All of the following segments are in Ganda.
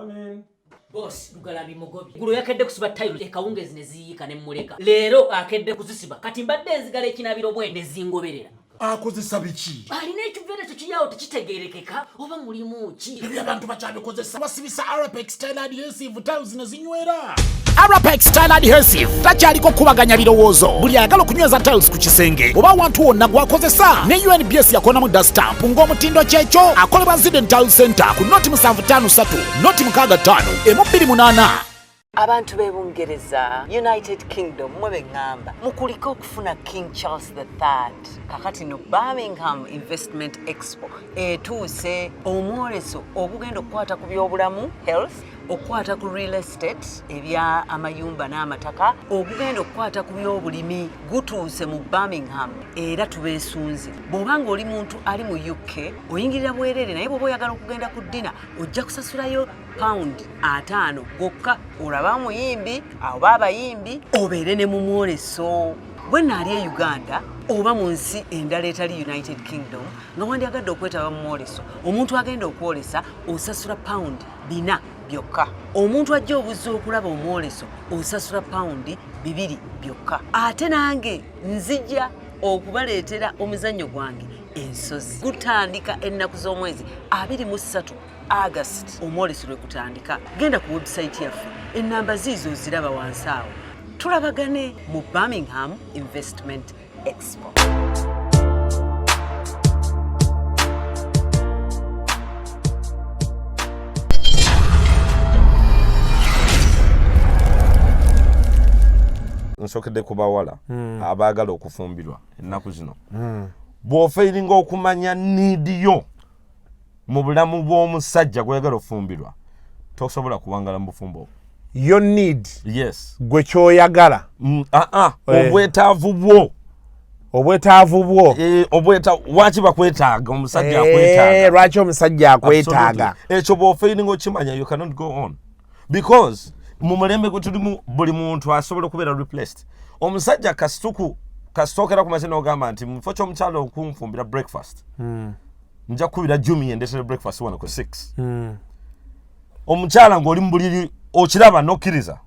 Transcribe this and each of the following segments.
Amen. Boss, Lugalabi Mugobi. Guru yakedde kusiba tayo ekawungezi ne ziyika ne muleka. Leero akedde kuzisiba. Kati mbadde enzigala ekinabiro bwe ne zingoberera. Akozesa biki? Alina ekiveera kyo kiyawo tekitegeerekeka oba mulimu ki? Abantu bakyabikozesa basibisa Arapex Style Adhesive tiles ne zinywera. Arapex Style Adhesive takyaliko kubaganya birowoozo. Buli ayagala okunyweza tiles ku kisenge oba awantu wonna gwakozesa. Ne UNBS yakonamu dustamp ng'omutindo kyekyo akolebwa Zidden Tile Center ku noti 753 noti 65 228. Abantu b'Ebungereza, United Kingdom mwe ngamba mukuliko okufuna King Charles III kakati no Birmingham Investment Expo etuuse omwoleso ogugenda okukwata ku byobulamu health, okukwata ku real estate ebya amayumba n'amataka, ogugenda okukwata ku byobulimi gutuuse mu Birmingham era tubeesunze. Bw'obanga oli muntu ali mu UK oyingirira bwerere naye bw'oba oyagala okugenda ku ddina ojja kusasulayo £5 gokka olaba muyimbi oba abayimbi obeere ne mu mwoleso. Bwe naali e Uganda oba mu nsi endala etali United Kingdom nga wandyagadde okwetaba mu mwoleso omuntu agenda okwolesa osasula £4 byokka. Omuntu ajja obuzza okulaba omwoleso osasula £2 byokka. Ate nange nzija okubaleetera omuzannyo gwange ensozi gutandika ennaku z'omwezi 23 August omwoleso lwe kutandika. Genda ku website yaffe ennamba ziizo ziraba wansi awo. Tulabagane mu Birmingham Investment Expo. Nsokedde ku bawala abaagala okufumbirwa ennaku zino. Bw'ofeeringa okumanya niidi yo mu bulamu bw'omusajja gweyagala okufumbirwa tosobola kuwangala mu bufumbo. Your need. Yes. Gwe kyoyagala. Obwetaavu bwo. Obwetaavu bwo. Waki bakwetaaga omusajja akwetaaga. Lwaki omusajja akwetaaga. Ekyo bw'ofeeringa okimanya you cannot go on. Because mu mulembe gwe tulimu buli muntu asobola okubeera replaced. Omusajja kasitokera ku makya n'ogamba nti mufo ky'omukyalo okunfumbira breakfast. Nja kukubira Jumi endeetere breakfast wano ku 6. Omukyala ng'oli mu buliri okiraba n'okkiriza.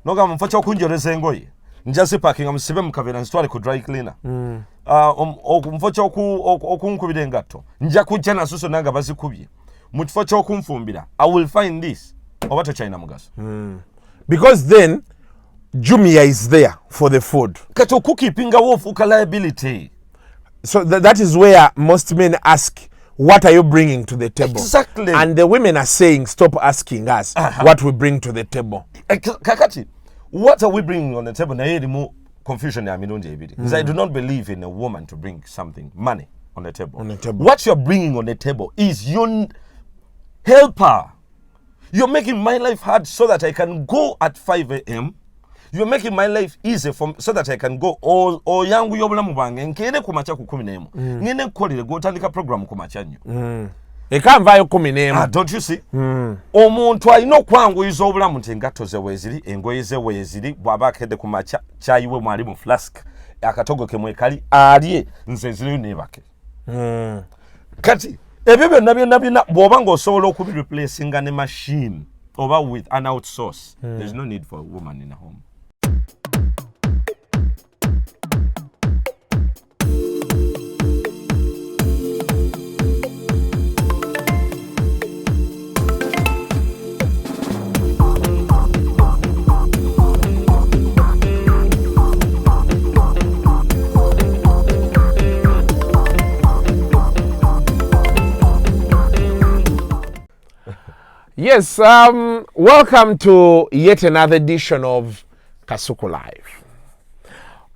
N'ogamba mufo ky'okunjoleza engoye. Nja zipakinga musibe mu kaveera nzitwale ku dry cleaner. Mufo ky'okunkubira engatto. Nja kujja nasuso nanga bazikubye. Mu kifo ky'okunfumbira I will find this. Oba tokyalina mugaso. Because then Jumia is there for the food. Kati okukeepinga ofuuka liability. So that is where most men ask, what are you bringing to the table? Exactly. And the women are saying, stop asking us what we bring to the table. Kakati, what are we bringing on the table? Na erimu confusion ya mirundi ebiri. I do not believe in a woman to bring something, money, on the table. What you're bringing on the table is your helper. You're making my life hard so that I can go at 5 a.m. You're making my life easy so that I can go all yangu yobulamu bwange nkere ku macha ku 11. Ngene kukolere gotandika program ku macha nnyo. Ekanvayo 11. Don't you see? Omuntu alina okwanguyiza obulamu nti engatto ze weeziri, engoye ze weeziri, bw'aba akedde ku macha chayiwe mwali mu flask, akatogo ke mwekali alye nze ziriyo nebake. Kati ebyo byonna bw'oba ng'osobola okubireplacinga ne machine oba with an outsource, there's no need for a woman in a home. Yes, welcome to yet another edition of Kasuku Live.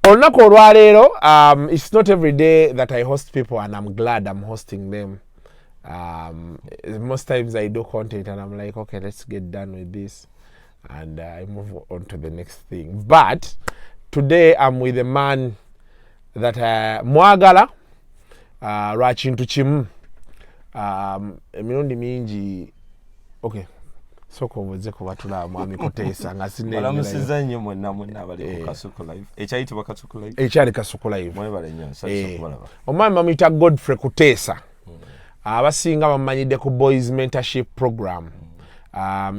Olunaku olwaleero, it's not every day that I host people and I'm glad I'm hosting them. Most times I do content and I'm like, okay, let's get done with this. And I move on to the next thing. But today I'm with a man that mwagala, lwakintu kimu. Emirundi mingi. Okay. Soko obuze kuba tulaba mwami Kuteesa nga sinne. Balamusiza nnyo mwenna abali ku Kasuku Live. Ekyayitibwa Kasuku Live. Ekyali Kasuku Live. Mwebale nnyo nsanyusa kubalaba. Omwami bamuyita Godfrey Kuteesa. Abasinga bamanyidde ku Boys Mentorship Program.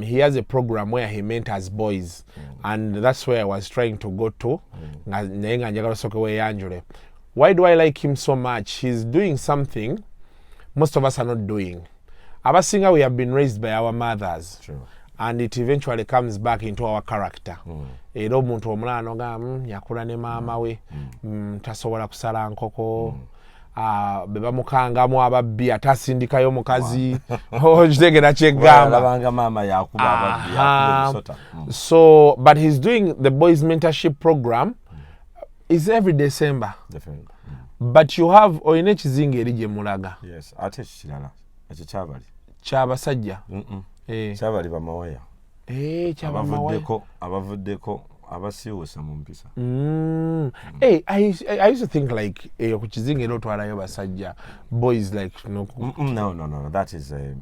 he has a program where he mentors boys, and that's where I was trying to go to. Why do I like him so much? He's doing something most of us are not doing. Abasinga, we have been raised by our mothers. True. And it eventually comes back into our character. Era omuntu omulala nga yakula ne maama we tasobola kusala nkoko beba mukangamu ababbi atasindikayo mukazi okitegera kyegamba abanga maama yakuba ababbi so but he's doing the boys mentorship program is every December. Definitely. But you have oyine kizinga eri gye mulaga. Yes, ate kirala ekyo kyabali kyabasajja kyabali bamawaya kyabamawaya abavuddeko abasiwusa mu mpisa. Hey, I used to think like ku kizinga era otwalayo basajja boys like no, that is a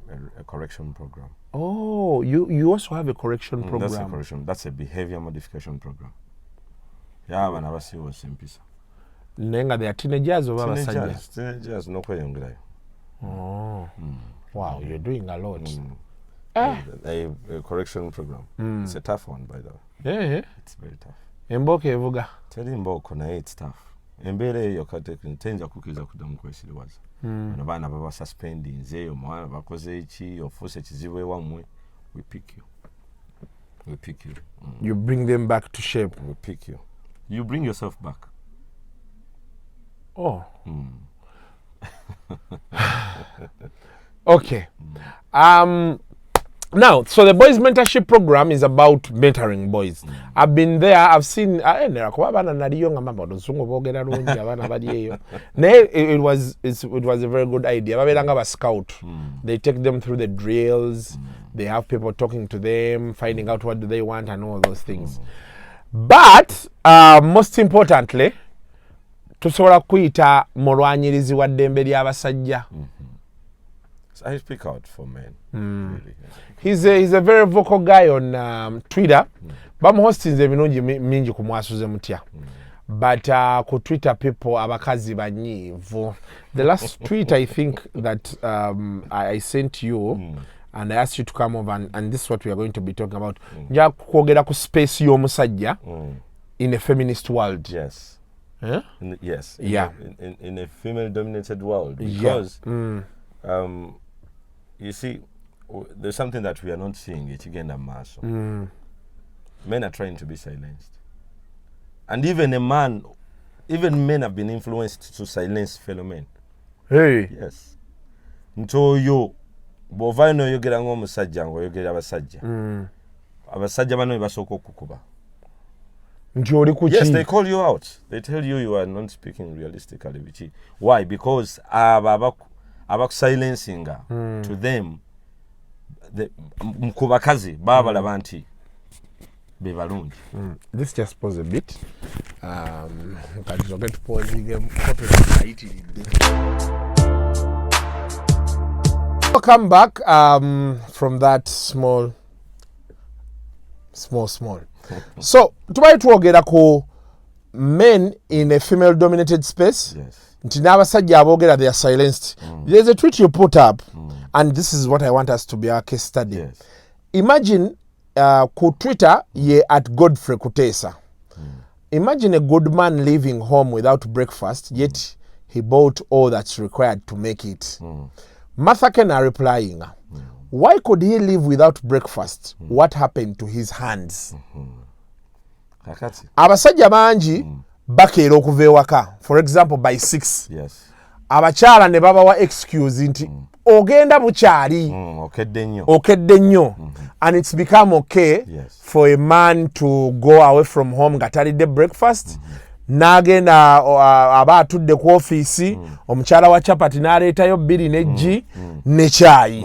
correction program. Oh, you also have a correction program. That's a correction. That's a behavior modification program. Yeah, abana basiwusa mpisa. Nenga they are teenagers or basajja? Teenagers no kweyongerayo. Wow, you're doing a lot. A correction program. It's a tough one, by the way. Yeah. It's very tough. Emboka evuga. Tell mboko naye it's tough. Embeera eyo kate tenja kukiriza kuddamu kwesiriwaza. Abaana baba suspending zeyo mwana bakoze iki ofuse kizibu ewammwe. We pick you. You bring them back to shape. We pick you. You bring yourself back. Oh. Okay. Now, so the boys mentorship program is about mentoring boys. I've been there, I've seen it was a very good idea. Scout. They take them through the drills, they have people talking to them, finding out what do they want and all those things. But most importantly, tusobola kuyita mulwanyirizi wa ddembe ly'abasajja. I speak out for men. Really. He's a very vocal guy on Twitter. Bamuhostinze ebinungi mingi kumwasuze mutya. But ku Twitter people abakazi banyivu. The last tweet I think that I sent you and I asked you to come over and this is what we are going to be talking about. Nja kwogera ku space y'omusajja in a feminist world. Yes. Huh? Yes. Yeah. In a female-dominated world, because you see, there's something that we are not seeing. It's again a mass. Men are trying to be silenced, and even men have been influenced to silence fellow men. Hey. Yes. Ntoyo bovano yogera ng'omusajja ngo yogera abasajja. Abasajja bano basoko kukuba. Yes, they call you out. They tell you are not speaking realistically. Why? Because about silencing to them, the mkubakazi baba labanti bebalungi. This just pause a bit. Welcome back from that small. So, tubaye tuogera ku men in a female-dominated space. Yes. Nti n'abasajja aboogera they are silenced. There's a tweet you put up, and this is what I want us to be our case study. Yes. Imagine ku Twitter ye at Godfrey Kuteesa. Imagine a good man leaving home without breakfast, yet he bought all that's required to make it. Martha Kena replying, why could he leave without breakfast? What happened to his hands? Abasajja bangi bakeera okuva ewaka, for example by 6. Yes. Abakyala ne babawa excuse nti ogenda bukyali okedde nnyo. And it's become okay for a man to go away from home nga talidde breakfast. N'agenda aba atudde ku ofiisi, omukyala wa chapati n'aleetayo 2 n'eggi ne chai.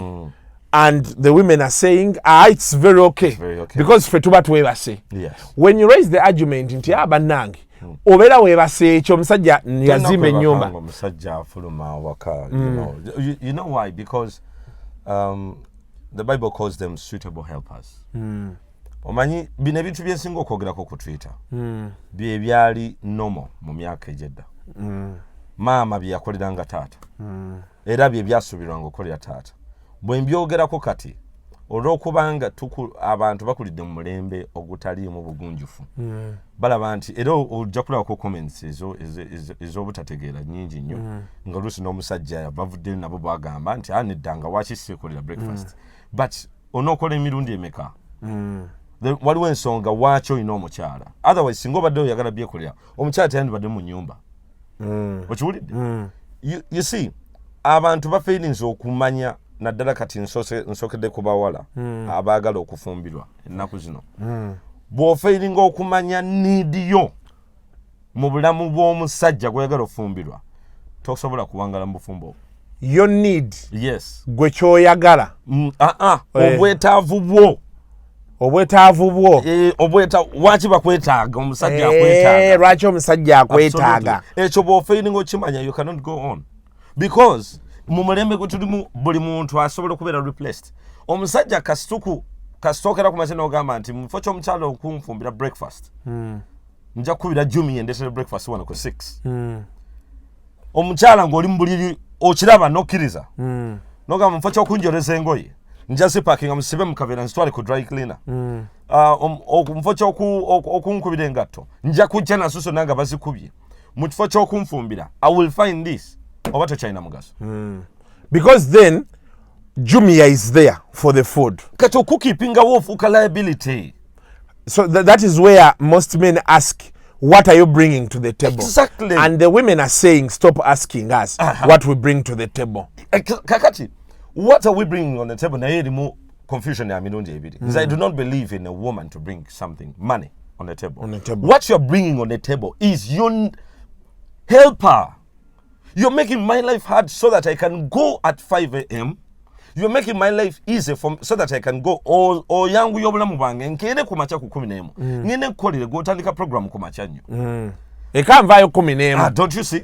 And the women are saying, it's very okay. Because fe tuba tuwebase. Yes. When you raise the argument nti bannange obeera weebase ekyo omusajja yazimba ennyumba. You know why? Because the Bible calls them suitable helpers. Omanyi bino ebintu byensinga okwogerako ku Twitter bye byali normal mu myaka egyedda. Maama bye yakoleranga taata era bye byasuubirwanga okukolera taata. Bwe mbyogerako kati olw'okubanga abantu bakulidde mu mulembe ogutaliimu bugunjufu balaba nti era ojja kulabako comments ez'obutategeera nnyingi nnyo nga oluusi n'omusajja bavuddeyo nabo bagamba nti nedda nga waki seekolera breakfast but onookola emirundi emeka waliwo ensonga waaki olina omukyala otherwise singa obadde oyagala byekolera omukyala teyandibadde mu nnyumba okiwulidde you see abantu bafeerinze okumanya naddala kati nsookedde ku bawala abaagala okufumbirwa ennaku zino bw'ofeeringa okumanya niidiyo mu bulamu bw'omusajja gweyagala okufumbirwa tosobola kuwangala mu bufumbo your need yes gwe kyoyagala obwetaavu bwo waki bakwetaaga omusajja akwetaaga lwaki omusajja akwetaaga ekyo bw'ofeeringa okimanya you cannot go on because mu mulembe gwe tulimu buli muntu asobola okubeera replaced omusajja kasitookera ku makya n'ogamba nti mufo ky'omukyalo okunfumbira breakfast nja kukubira jumi yendeetere breakfast wano ku 6 omukyala ng'oli mu buliri okiraba n'okkiriza n'ogamba mufo ky'okunjoleza engoye nja zipakinga musibe mu kaveera nzitwale ku dry cleaner mufo ky'okunkubira engatto nja kujja nasuso nanga bazikubye mu kifo ky'okunfumbira I will find this oba tokyalina mugaso because then Jumia is there for the food kati okukeepingawo ofuuka liability so that is where most men ask what are you bringing to the table exactly and the women are saying stop asking us what we bring to the table kakati what are we bringing on the table naye erimu confusion ya mirundi ebiri because I do not believe in a woman to bring something money on the table what you're bringing on the table is your helper. You're making my life hard so that I can go at 5 a.m. You're making my life easy so that I can go yangu yobulamu bwange nkeere ku makya ku 11 ngende nkolere gwotandika program ku makya nnyo ekanvaayo 11 don't you see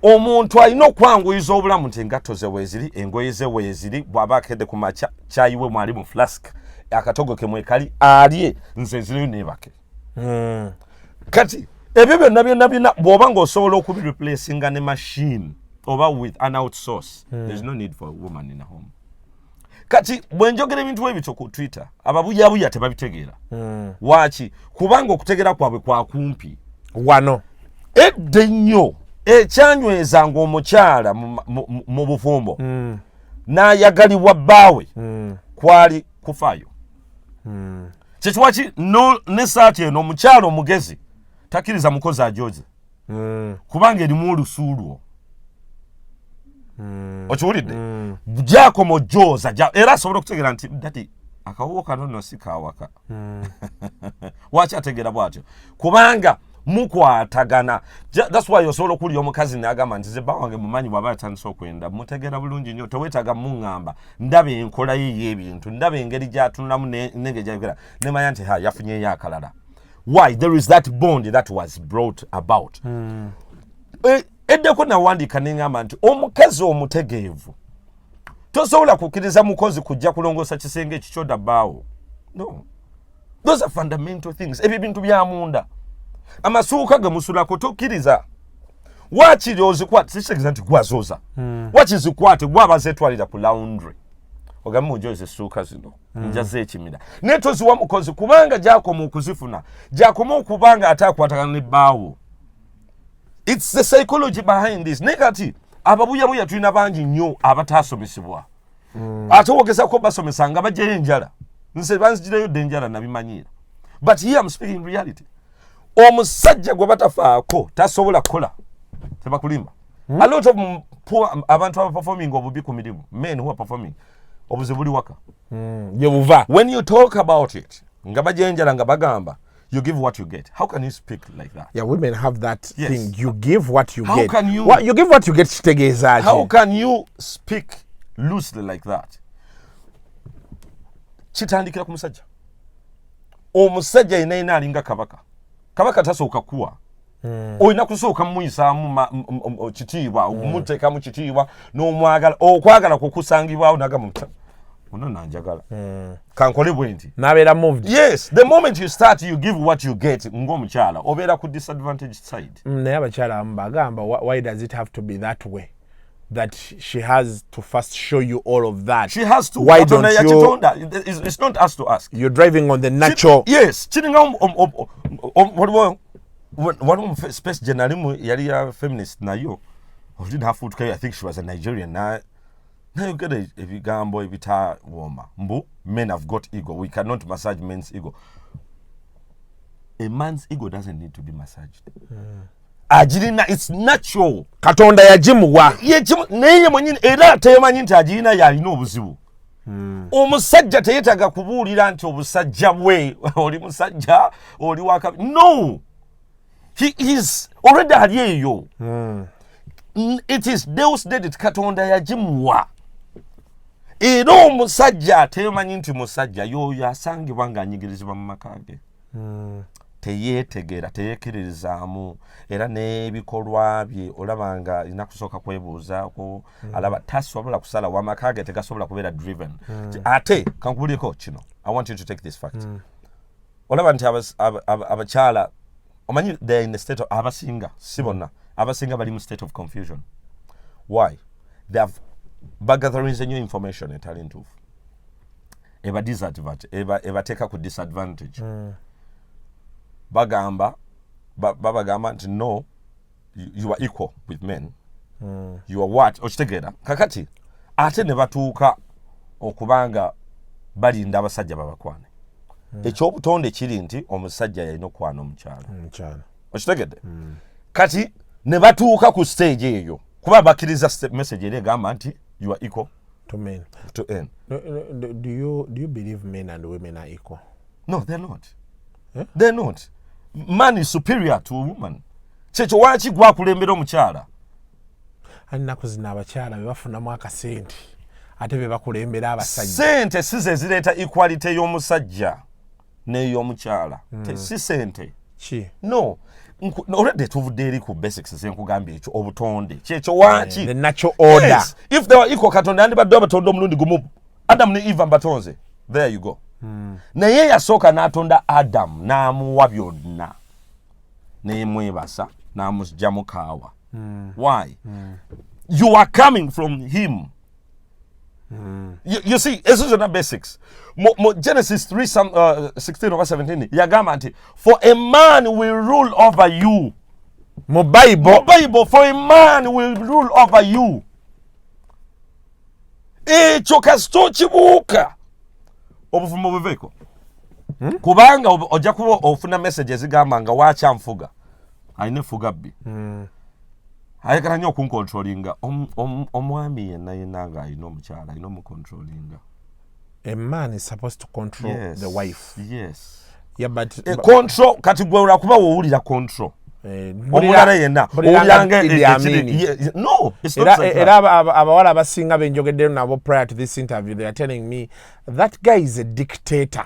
omuntu alina okwanguyiza obulamu nti engatto ze weeziri engoye ze weeziri bw'aba akedde ku makya kyayiwe mwali mu flask akatogo ke mwekali alye nze ziriyo neebake kati ebyo byonna bw'oba ng'osobola okubireplacinga ne machine oba with an outsource there's no need for a woman in a home kati bwe njogera ebintu ebyo ku Twitter ababuyabuya tebabitegeera waaki kubanga okutegeera kwabwe kwakumpi wano edde nnyo ekyanywezanga omukyala mu bufumbo n'ayagalibwa bbaawe kwali kufaayo kyekiwaki n'essaati eno omukyala omugezi takiriza mukozi ajoze kubanga erimu olusuulwo okiwulidde gyako mojoza era asobola okutegeera nti dati akawowo kano nno si kawaka waki ategeera bwatyo kubanga mukwatagana that's why osobola okulya omukazi n'agamba nti zebba wange mumanyi bw'aba yatandise okwenda mutegeera bulungi nnyo teweetaaga muŋŋamba ndaba enkola ye y'ebintu ndaba engeri gy'atunulamu nenge gyayogera nemanya nti yafunyeyo akalala. Why? There is that bond that was brought about. Eddeko nawandiika neŋŋamba nti omukazi omutegeevu tosobola kukkiriza mukozi kujja kulongoosa kisenge ekikyoda bbaawo. No. Those are fundamental things. Ebyo bintu bya munda. Amasuuka gemusulako tokkiriza. Waakiri ozikwate sikitegeza nti gwazooza. Wakizikwate gwaba zeetwalira ku laundry. Ogambe mujoze essuuka zino njaze ekimira naye toziwa mukozi kubanga gyakoma okuzifuna gyakoma okubanga ate akwatagana nebbaawo. It's the psychology behind this. Naye kati ababuyabuya tulina bangi nnyo abataasomesebwa ate wogezako basomesa nga bajjayo enjala nze banzigirayo dde enjala nabimanyira but here I'm speaking in reality. Omusajja gwe batafaako tasobola kukola tebakulimba. A lot of poor abantu abaperforming obubi ku mirimu men who are performing obuzibuli waka yebuva when you talk about it nga bajenjala nga bagamba you give what you get. How can you speak like that? Yeah, women have that thing. You give what you How get. Can you, you give what you get kitegeeza. How can you speak loosely like that? Kitandikira ku musajja. Omusajja ina alinga kabaka. Kabaka tasooka kuwa. Oyina kusooka muyisaamu kitiibwa okumuteekamu kitiibwa n'omwagala okwagala kukusangibwawo nagamba ono nanjagala kankole bwe nti nabeera moved. Yes, the moment you start you give what you get ng'omukyala obeera ku disadvantage side. Naye abakyala bagamba why does it have to be that way? that she has to first show you all of that. She has to. Why don't you? It's not us to ask. You're driving on the natural. Yes. What space generally yari ya feminist na yo. Or didn't have food. I think she was a Nigerian. Now you get a gambo ibita warmer. Mbu, men have got ego. We cannot massage men's ego. A man's ego doesn't need to be massaged. Ajirina, it's natural. Katonda ya jimuwa. Ye jimu neye mwenyine era temanyi nti ajirina yalina obuzibu. Omusajja teyetaga kubuulira nti obusajja bwe oli musajja oli waka. No. He is already ali eyo. It is Deus dedit Katonda ya jimuwa. Era omusajja temanyi nti musajja yoyo asangibwa ng'anyigirizibwa mu maka ge. Teyeetegeera teyeekirizaamu era n'ebikolwa bye olabanga inakusooka kwebuuzaako alaba tasobola kusala wamaka ge tegasobola kubeera driven. Ate kankubuuliko kino. I want you to take this fact. Olaba nti abakyala omanyi they are in a state of abasinga si bonna abasinga bali mu state of confusion. Why? They have gathering new information etali ntuufu ebateeka ku disadvantage. Bagamba nti no, you are equal with men. You are what? Okitegeera kakati ate ne batuuka okubanga balinda abasajja babakwane. Ekyobutonde kiri nti omusajja yalina okwana omukyala. Okitegedde? Kati ne batuuka ku stage eyo kuba bakkiriza message eri egamba nti you are equal to men. To men. Do you believe men and women are equal? No, they're not. They're not. Man is superior to a woman. Kyekyo waki gwakulembera omukyala? Ennaku zino abakyala bebafunamu akasente ate bebakulembera abasajja. Sente si ze zireeta equality y'omusajja n'ey'omukyala. Si sente. Ki? No. Already tuvudde eri ku basics zenkugambye ekyo obutonde. Kyekyo waki? The natural order. Yes. If they were equal Katonda yandibadde abatonde omulundi gumu. Adam ne Eva mbatonze. There you go. Naye yasooka n'atonda Adam n'amuwa byonna n'emwebasa n'amugyamu kaawa. Why? You are coming from him. You see, this is the basics. Genesis 3:16-17 yagamba nti for a man will rule over you. Mu Bible For a man will rule over you. Ekyo kasito kibuuka obuvumo buveeko. Kubanga ojja kuba ofuna messages zigamba nga wakyamfuga ayina efuga bbi. Ayagala nnyo okuncontrollinga omwami yenna nga ayina omukyala ayina omucontrollinga. A man is supposed to control the wife. Yes. Yeah, but control kati gwe olakuba woowulira control. Omulala yenna owuliranga no, it's not like era abawala abasinga benjogeddeo nabo prior to this interview, they are telling me that guy is a dictator.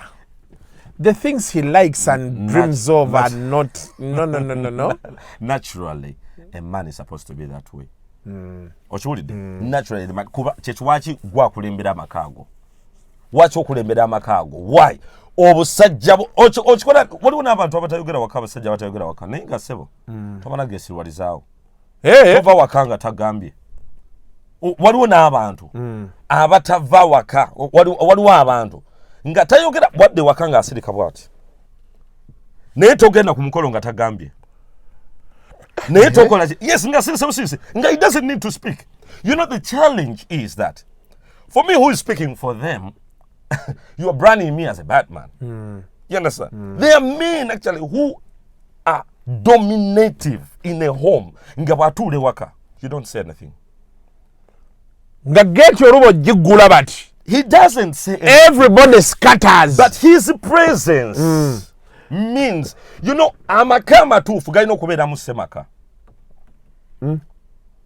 The things he likes and dreams of are not no. Naturally, a man is supposed to be that way. Okiwulidde? Naturally, kuba kyekyo gwakulembera amakaago. Waki okulembera amakaago? Why? Obusajja okikola waliwo n'abantu abatayogera waka abasajja abatayogera waka naye nga ssebo tomala geesirwalizaawo. Tova waka nga tagambye. Waliwo n'abantu abatava waka waliwo abantu nga tayogera wadde waka nga asirika bwati naye togenda ku mukolo nga tagambye naye tokola yes nga sirisi nga he doesn't need to speak. You know, the challenge is that for me who is speaking for them you are branding me as a bad man. You understand? There are men actually who are dominative in a home nga bwatuule waka you don't say anything. Nga gate olubo jiggula bati. He doesn't say anything. Everybody scatters. But his presence means, you know, amaka matuufu galina okubeera mu semaka.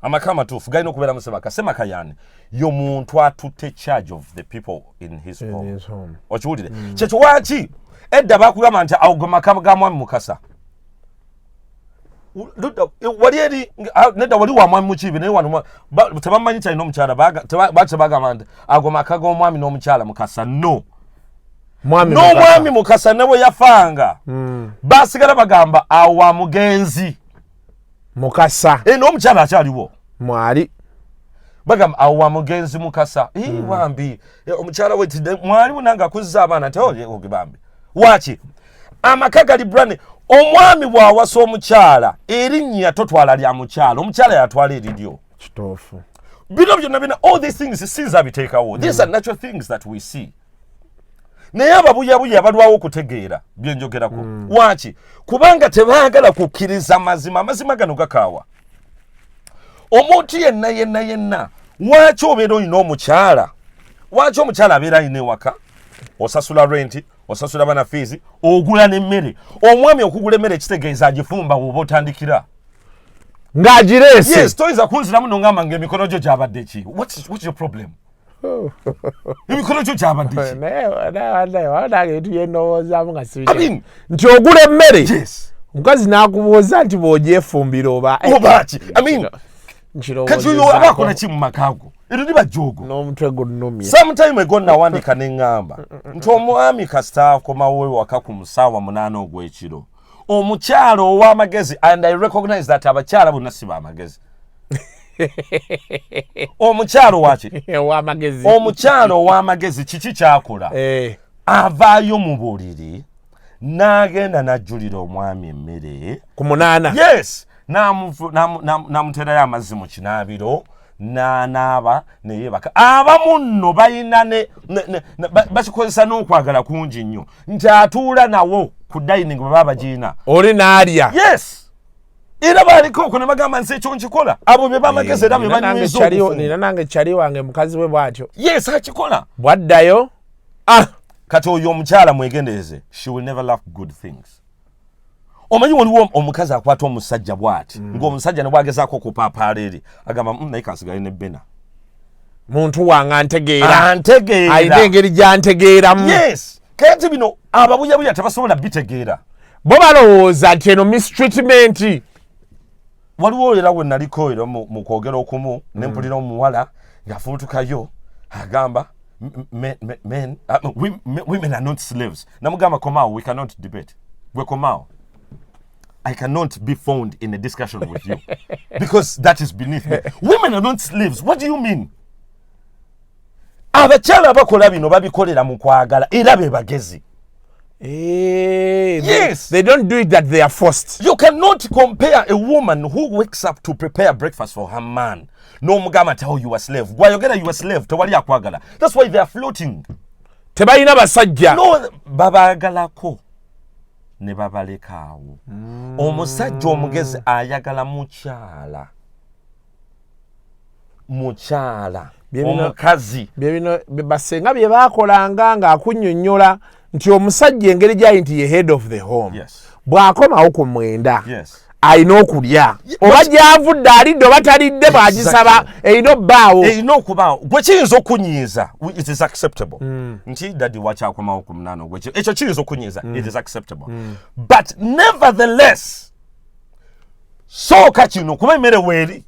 Amaka matuufu galina okubeera mu semaka. Semaka yani y'omuntu atutte charge of the people in his home. Okiwulire? Kyekyo waki edda bakugamba nti awo maka ga mwami Mukasa. Wali eri nedda wali wa mwami Mukiibi naye wano tebamanyi kyalina omukyala bagamba nti ago maka g'omwami n'omukyala Mukasa. No. N'omwami Mukasa ne bwe yafanga basigala bagamba awo wa mugenzi Mukasa n'omukyala akyaliwo mwali. bagamba awa mugenzi mukasa wambi omukyala we mwali munanga kuzza abaana teoye ogibambi wachi amaka gali brand omwami bwawasa omukyala erinnya totwala lya mukyala omukyala yatwala eriryo kitofu bino byonna bina all these things sinza biteekawo these are natural things that we see naye ababuyabuya balwawo okutegeera byenjogerako wachi kubanga tebaagala kukkiriza amazima gano gakaawa omuntu yenna waki obeera olina omukyala waki omukyala abeera alina ewaka osasula renti osasula bana fees ogula n'emmere omwami okugula emmere kitegeeza agifumba bw'oba otandikira ng'agireese yes toyinza kunziramu nongamba ng'emikono gyo gyabadde ki what's your problem emikono gyo gyabadde ki nange tuyendowoozaamu nga sibite nti ogula emmere yes omukazi n'akubuuza nti bw'ogyefumbira oba ki kati oyo aba akola ki mu makaago ero liba joogo n'omutwe gunnumye sometime ago nawandika n'eŋŋamba nti omwami kasita akomawo ewaka ku musaawa 8 ogw'ekiro omukyala ow'amagezi and I recognize that abakyala bonna si b'amagezi omukyala waki ow'amagezi omukyala ow'amagezi kiki kyakola avaayo mu buliri n'agenda n'ajjulira omwami emmere ku 8 yes n'amuterayo amazzi mu kinaabiro n'anaaba neyebaka abamu nno balina bakikozesa n'okwagala kungi nnyo nti atuula nawo ku dining bwe baba bagiina oli n'alya yes era baaliko okwo ne bagamba nsi ekyo nkikola abo be bamagezi era be banywiza nina nange kyali wange mukazi we bw'atyo yes akikola bwaddayo kati oyo omukyala mwegendereze she will never love good things omanyi waliwo omukazi akwata omusajja bw'ati ng'omusajja ne bwagezaako okupaapaala eri agamba naye kansigale ne bena muntu wange antegeera antegeera alina engeri gy'antegeeramu yes kati bino ababuyabuya tebasobola bitegeera bo balowooza nti eno mistreatment waliwo era we naliko era mu kwogera okumu ne mpulira omuwala ng'afubutukayo agamba women are not slaves namugamba komaawo we cannot debate gwe komaawo I cannot be found in a discussion with you because that is beneath me. Women are not slaves. What do you mean? Abakyala abakola bino babikolera mu kwagala era be bagezi. Yes. They don't do it that they are forced. You cannot compare a woman who wakes up to prepare breakfast for her man. No mugama tell you a slave. Wayogera you a slave tewali akwagala. That's why they are floating. Tebalina basajja. No babagalako. Ne babalekaawo omusajja omugezi ayagala mukyala omukazi byebino basenga bye baakolanga ng'akunnyonnyola nti omusajja engeri gyali nti ye head of the home bw'akomawo ku 9 alina okulya oba gyavudde alidde oba talidde bw'agisaba erina obbaawo gwe kiyinza okunyiiza it is acceptable nti daddi wakyakomawo ku 8 ekyo kiyinza okunyiiza it is acceptable but nevertheless sooka kino kuba emmere weeri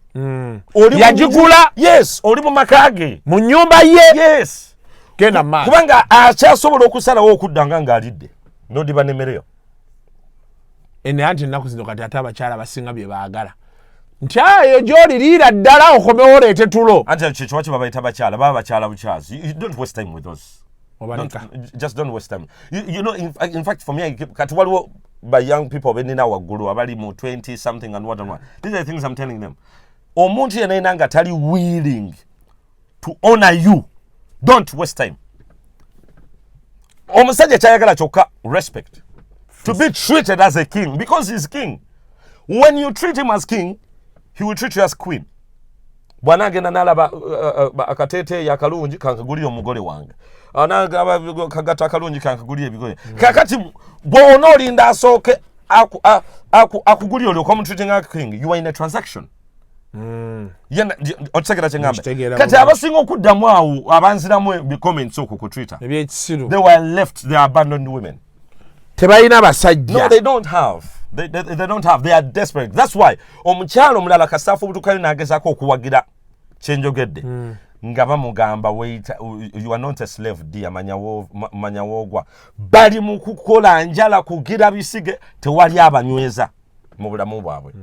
yagigula yes oli mu maka ge mu nnyumba ye yes genda maaso kubanga akyasobola okusalawo okuddanga ng'alidde n'odiba n'emmereyo anti ennaku zino kati ate abakyala basinga bye baagala nti eyo gy'oliriira ddala okomewo oleete tulo anti kyekyo waki babayita bakyala baba bakyala bukyazi you don't waste time with those just don't waste time you know in fact for me kati waliwo by young people benina waggulu abali mu 20 something and what and what these are the things I'm telling them omuntu yenna nga tali willing to honor you don't waste time omusajja kyayagala kyokka respect to be treated as a king because he's king. When you treat him as king, he will treat you as queen. Bwana agenda n'alaba akatete yakalungi kankagulira omugole wange. Anagaba kagata akalungi kankagulira ebigoye. Kakati bw'ona olinda asooke akugulira oli okumutreating as king, you are in a transaction. Okitegera kye ngamba. Kati abasinga okuddamu awo abanziramu comments okwo ku Twitter. They were left, they abandoned women. Tebalina basajja. No, they don't have. They don't have. They are desperate. That's why omukyalo omulala kasaafu butukayo n'agezaako okuwagira kyenjogedde nga bamugamba you are not a slave dear manya woogwa bali mu kukola njala kugira bisige tewali abanyweza mu bulamu bwabwe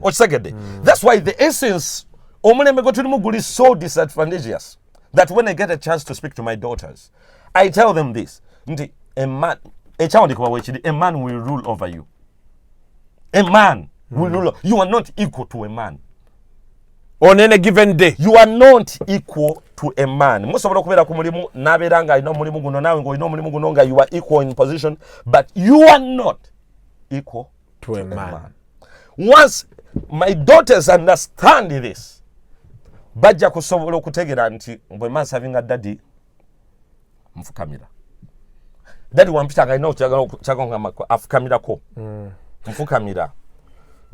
okitegedde. That's why the essence omulembe gwe tulimu guli so disadvantageous that when I get a chance to speak to my daughters, I tell them this. Nti, a man, a man will rule over you. A man will rule. You are not equal to a man. On any given day. You are not equal to a man. Most of the kumulimu naberanga ino mulimu guno nawe ngo ino mulimu guno nga you are equal in position, but you are not equal to a man. Once my daughters understand this, bajja kusobola okutegera nti bwe man having a daddy mfukamira. Daddy wampitanga ino chagonga afukamira ko. Mfukamira.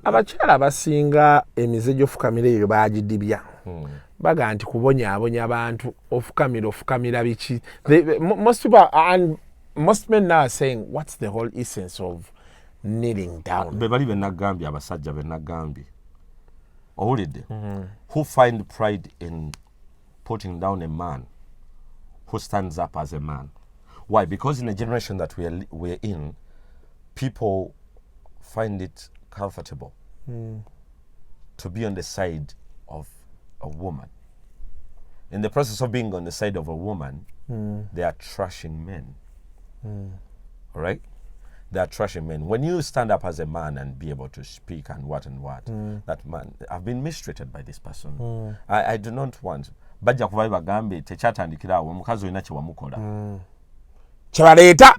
Abakyala abasinga emize gy'ofukamira eyo bagidibya. Baga nti kubonyaabonya abantu ofukamira biki. Most people and most men now are saying, what's the whole essence of kneeling down? Bebali benagambi abasajja benagambi. Owulidde. Who find pride in putting down a man who stands up as a man. Why? Because in the generation that we're in, people find it comfortable to be on the side of a woman. In the process of being on the side of a woman, they are trashing men. All right? They are trashing men. When you stand up as a man and be able to speak and what, that man, I've been mistreated by this person. I do not want. Bajja kuvayo bagambe tekyatandikirawo omukazi olina kye wamukola. Kyabaleeta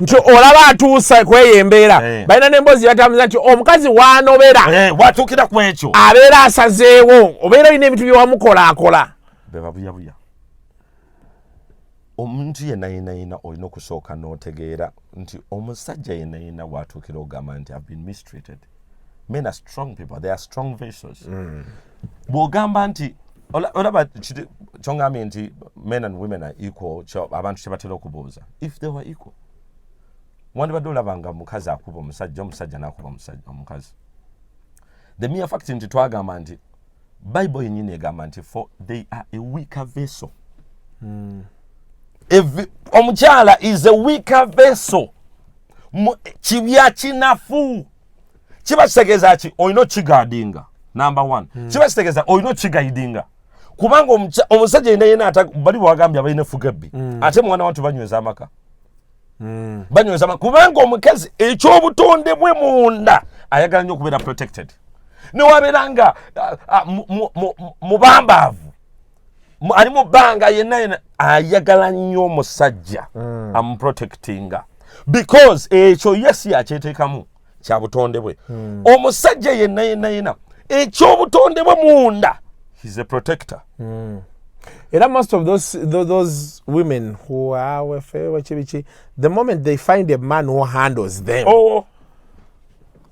nti olaba atuusa kweyembeera balina n'emboozi batamuza nti omukazi waanobera watuukira ku ekyo abeera asazeewo obeera olina ebintu bye wamukolakola bebabuyabuya. Omuntu yenayina olina okusooka n'otegeera nti omusajja yenayina watuukira ogamba nti I've been mistreated. Men are strong people. They are strong vessels. Bw'ogamba nti olaba kyongambye nti men and women are equal, abantu kyebatera okubuuza. If they were equal, wandibadde olabanga mukazi akuba omusajja n'akuba omukazi. The mere fact nti twagamba nti Bible yennyini egamba nti for they are a weaker vessel. Omukyala is a weaker vessel. Kibya kinafu. Kiba kitegeeza ki olina kigaadinga. Number one. Kiba kitegeeza olina kigaidinga. Kubanga omusajja yena bali bwagambye abalina fugabbi. Ate mwana watu banyweza amaka. Banyweza amaka. Kubanga omukazi ekyobutonde bwe munda ayagala nnyo okubeera protected. Newabeeranga mubambaavu. Ali mu bbanga yenna ayagala nnyo omusajja amuprotectinga. Because ekyo yesi akyeteekamu kya butonde bwe. Omusajja yenna ekyobutonde bwe munda. He's a protector. Era most of those women who are the moment they find a man who handles them.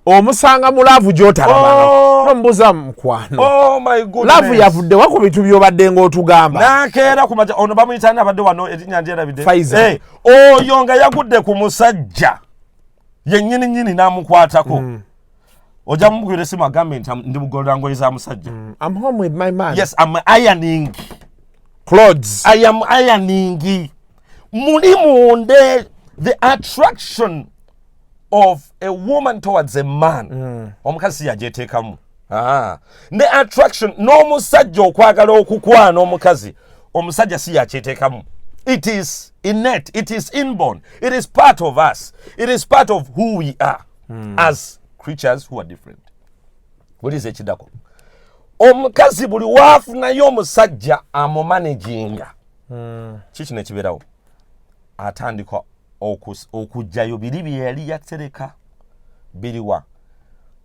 Omusanga mulavu gy'otalabanga. Nombuza mukwano. Oh my goodness. Love yavudde wa ku bintu by'obadde ng'otugamba. Nakeera ku maja ono bamuyita n'abadde wano erinnya erabidde. Faiza. Oyo nga yagudde ku musajja yennyini n'amukwatako. Oja mubwire simu agambe nti ndi mugolera ngoye za musajja. I'm home with my man. Yes, I'm ironing clothes. I am ironing. Muli munde the attraction of a woman towards a man. Omukazi yajeteekamu. The attraction n'omusajja okwagala okukwana omukazi. Omusajja si yajeteekamu. It is innate. It is inborn. It is part of us. It is part of who we are as creatures who are different. What is ekidako? Omukazi buli waafunayo omusajja amumanaginga. Kiki nekibeerawo? Atandika okujjayo biri bye yali yatereka biriwa.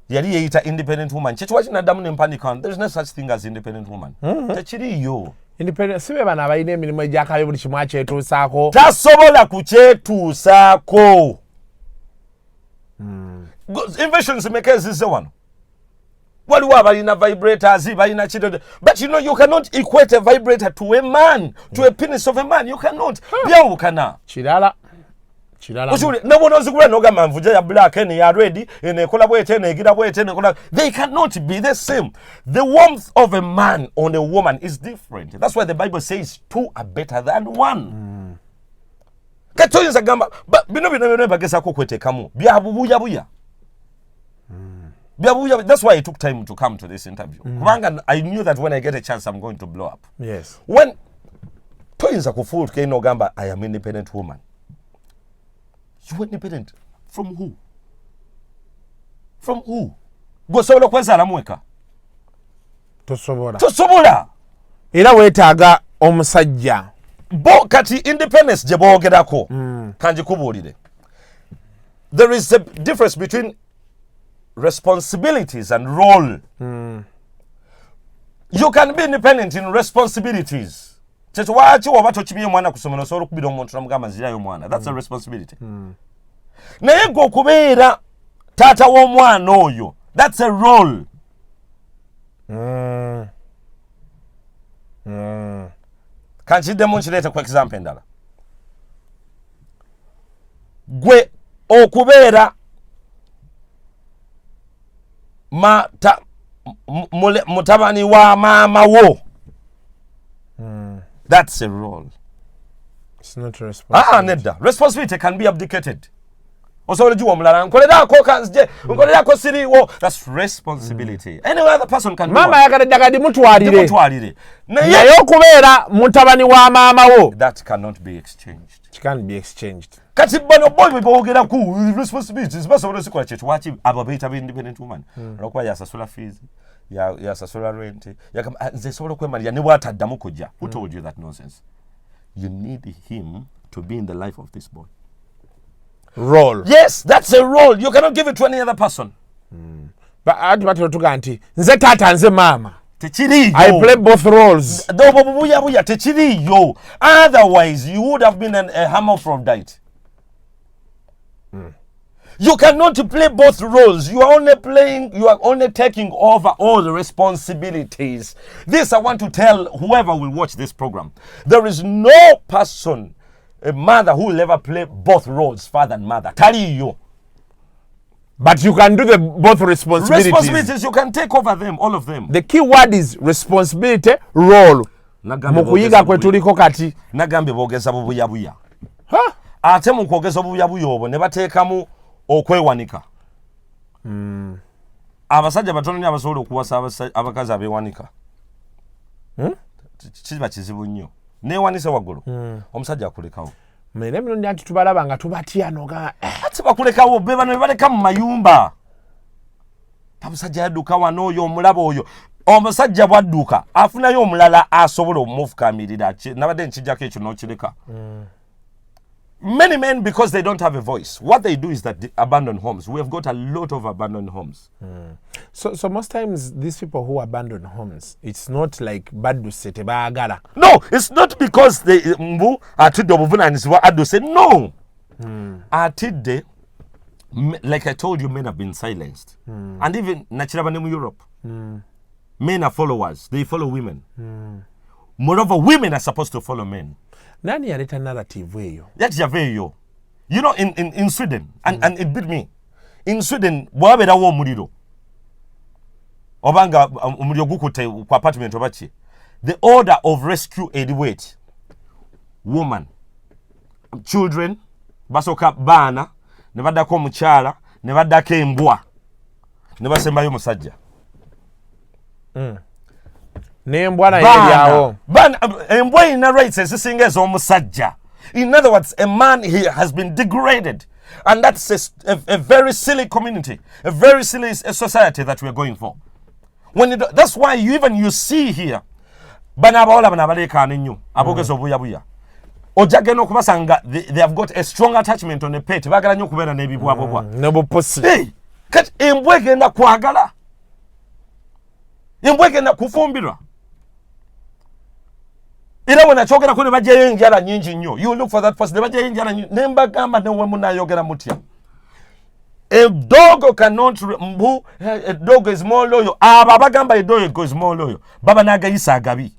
Yali yeeyita independent woman. Kyekyo wakinaddamu n'empandika. There is no such thing as independent woman. Tekiriyo. Independent sibe bana abalina emirimu egyakabye buli kimu akyetuusaako. Tasobola kukyetuusaako. Inventions make ezize wano. Waliwo abalina vibrators, balina kidodo. But you know you cannot equate a vibrator to a man, to a penis of a man. You cannot. Byawukana. Kirala. Ushuli nabona ozigula nogamba nvuja ya black ene ya red ene kola bwete ene egira bwete ene kola. They cannot be the same. The warmth of a man on a woman is different. That's why the Bible says two are better than one. Katoyinza gamba bino bagesa ko kwetekamu bya bubuya. That's why it took time to come to this interview. I knew that when I get a chance, I'm going to blow up. Yes. When toyinza kufuuka ino gamba I am independent woman. You independent from who? From who? Gosobola kwezala mweka. Tosobola. Era weetaaga omusajja. Bo kati independence gye boogerako. Kanjikubuulire. There is a difference between responsibilities and role. You can be independent in responsibilities. Waki waba tokibye mwana kusomera osobola okubira omuntu namugamba nzirayo mwana. That's a responsibility. Naye gwe okubeera taata w'omwana oyo, that's a role. Kankiddemu nkireete ku example endala. Gwe okubeera mutabani wa maama wo, that's a role. It's not a responsibility. Nedda. Responsibility can be abdicated. Osobola jiwa omulala nkolerako kanzije nkolerako siriwo. That's responsibility. Any other person can do. Mama yagaledde kadi mutwalire. Naye okubeera mutabani wa maama wo, that cannot be exchanged. It can't be exchanged. Kati bano boy boogera ku responsibilities basobola sikola kyetu waki abo bayita independent woman. Olwokuba yasasula fees, yasasula rent, nze sobola kwemalira ne bw'ataddamu kujja. Who told you that nonsense? You need him to be in the life of this boy. Role. Yes, that's a role. You cannot give it to any other person. But ati tuga nti nze taata nze maama. Techiriyo. I play both roles. Buya techiriyo. Otherwise, you would have been a hermaphrodite. You cannot play both roles. You are only taking over all the responsibilities. This I want to tell whoever will watch this program. There is no person, a mother, who will ever play both roles, father and mother. Taliyo. But you can do both responsibilities. Responsibilities, you can take over them, all of them. The key word is responsibility, role. Mukuyiga kwe tuliko kati. Nagambe boogeza bubuyabuya. Ate mu kwogeza obuyabuya obwo ne bateekamu okwewanika. Abasajja batono ne abasobola okuwasa abakazi abeewanika. Kiba kizibu nnyo. Neewanise waggulu. Omusajja akulekawo. Mene mirundi ati tubalaba nga tubatya noga. Ati bakulekawo be bano baleka mu mayumba. Omusajja yadduka wano oyo omulaba oyo. Omusajja bwadduka afunayo omulala asobola omufukamirira. Nabadde nkijjako ekyo n'okireka. Many men, because they don't have a voice, what they do is that they abandon homes. We have got a lot of abandoned homes. So most times these people who abandon homes, it's not like baduse tebagala. No, it's not because they mbu atidde obuvunanyizibwa aduse. No. Atidde, like I told you, men have been silenced. And even nakiraba mu Europe, men are followers. They follow women. Moreover, women are supposed to follow men. Nani yaleta narrative eyo? Yati yaveyo. You know, in Sweden, and it beat me. In Sweden, bwaberawo omuliro. Obanga omuliro gukute ku apartment obachi. The order of rescue wait. Woman, children, basoka baana, ne baddako omukyala, ne baddako embwa. Ne basembayo musajja. Nembwa na yaliawo. Embwa ina rights ezisinga ez'omusajja. In other words, a man here has been degraded. And that's a very silly community, a very silly society that we're going for. That's why you see here, bana abawola bana balekana nnyo abogeza obuyabuya. Ojagena okubasanga they have got a strong attachment on a pet. Bagala nnyo okubeera n'ebibwabwabwa. N'obupusi. Hey, kati embwa egenda kwagala. Embwa egenda kufumbirwa. Era when achogera ko ne bajjayo enjala nyingi nnyo. You look for that person. Ne bajjayo enjala nyingi. Ne mbagamba ne we munayogera mutya. A dog cannot a dog is more loyal. Aba bagamba a dog is more loyal. Baba nagayisa agabi.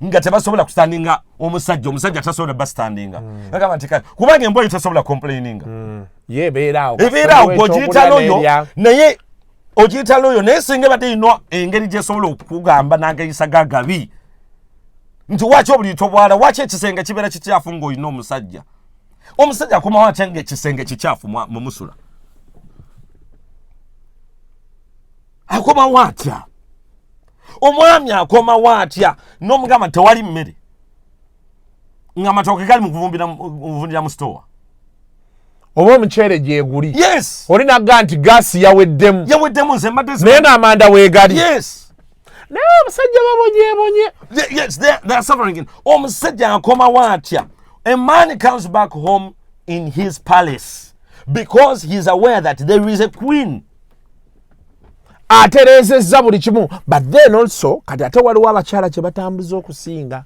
Nga tebasobola kustandinga omusajja tasobola bastandinga. Ngamba ntika kubanga embwa itasobola complaininga. Ye beerawo. Ebeerawo gojita loyo naye ojita loyo naye singa bade ino engeri gye sobola okugamba nagayisa gagabi. Nti wachi obulito bwala wachi ekisenge kibeera kikyafu ng'olina omusajja. Omusajja akomawo atya ng'ekisenge kikyafu mu musula. akoma watya omwami akoma watya n'omugamba tewali mmere nga matooke gali mukuvundira mu store oba omuceere gyeguli yes olinaga nti gaasi yaweddemu nze mbadde naye n'amanda weegali yes naye abasajja babonyeebonye yes they are suffering omusajja akoma watya a man comes back home in his palace because he is aware that there is a queen atereezezza buli kimu but then also kati ate waliwo abakyala kye batambuza okusinga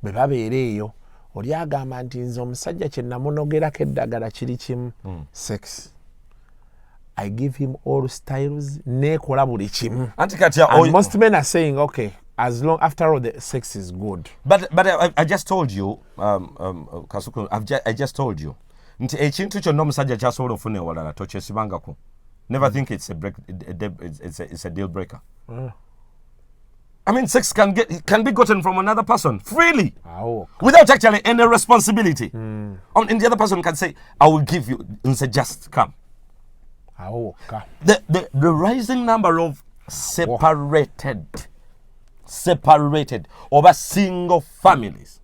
bwe babeera eyo oli agamba nti nze omusajja kye namunogerako eddagala kiri kimu sex I give him all styles neekola buli kimu anti kati and most men are saying okay as long after all the sex is good but I just told you Kasuku I just told you nti ekintu kyonna omusajja kyasobola ofuna ewalala tokyesibangako never think it's a deal breaker. I mean, sex can be gotten from another person freely, without actually any responsibility. And the other person can say, "I will give you," and say, "Just come." The rising number of separated over single families.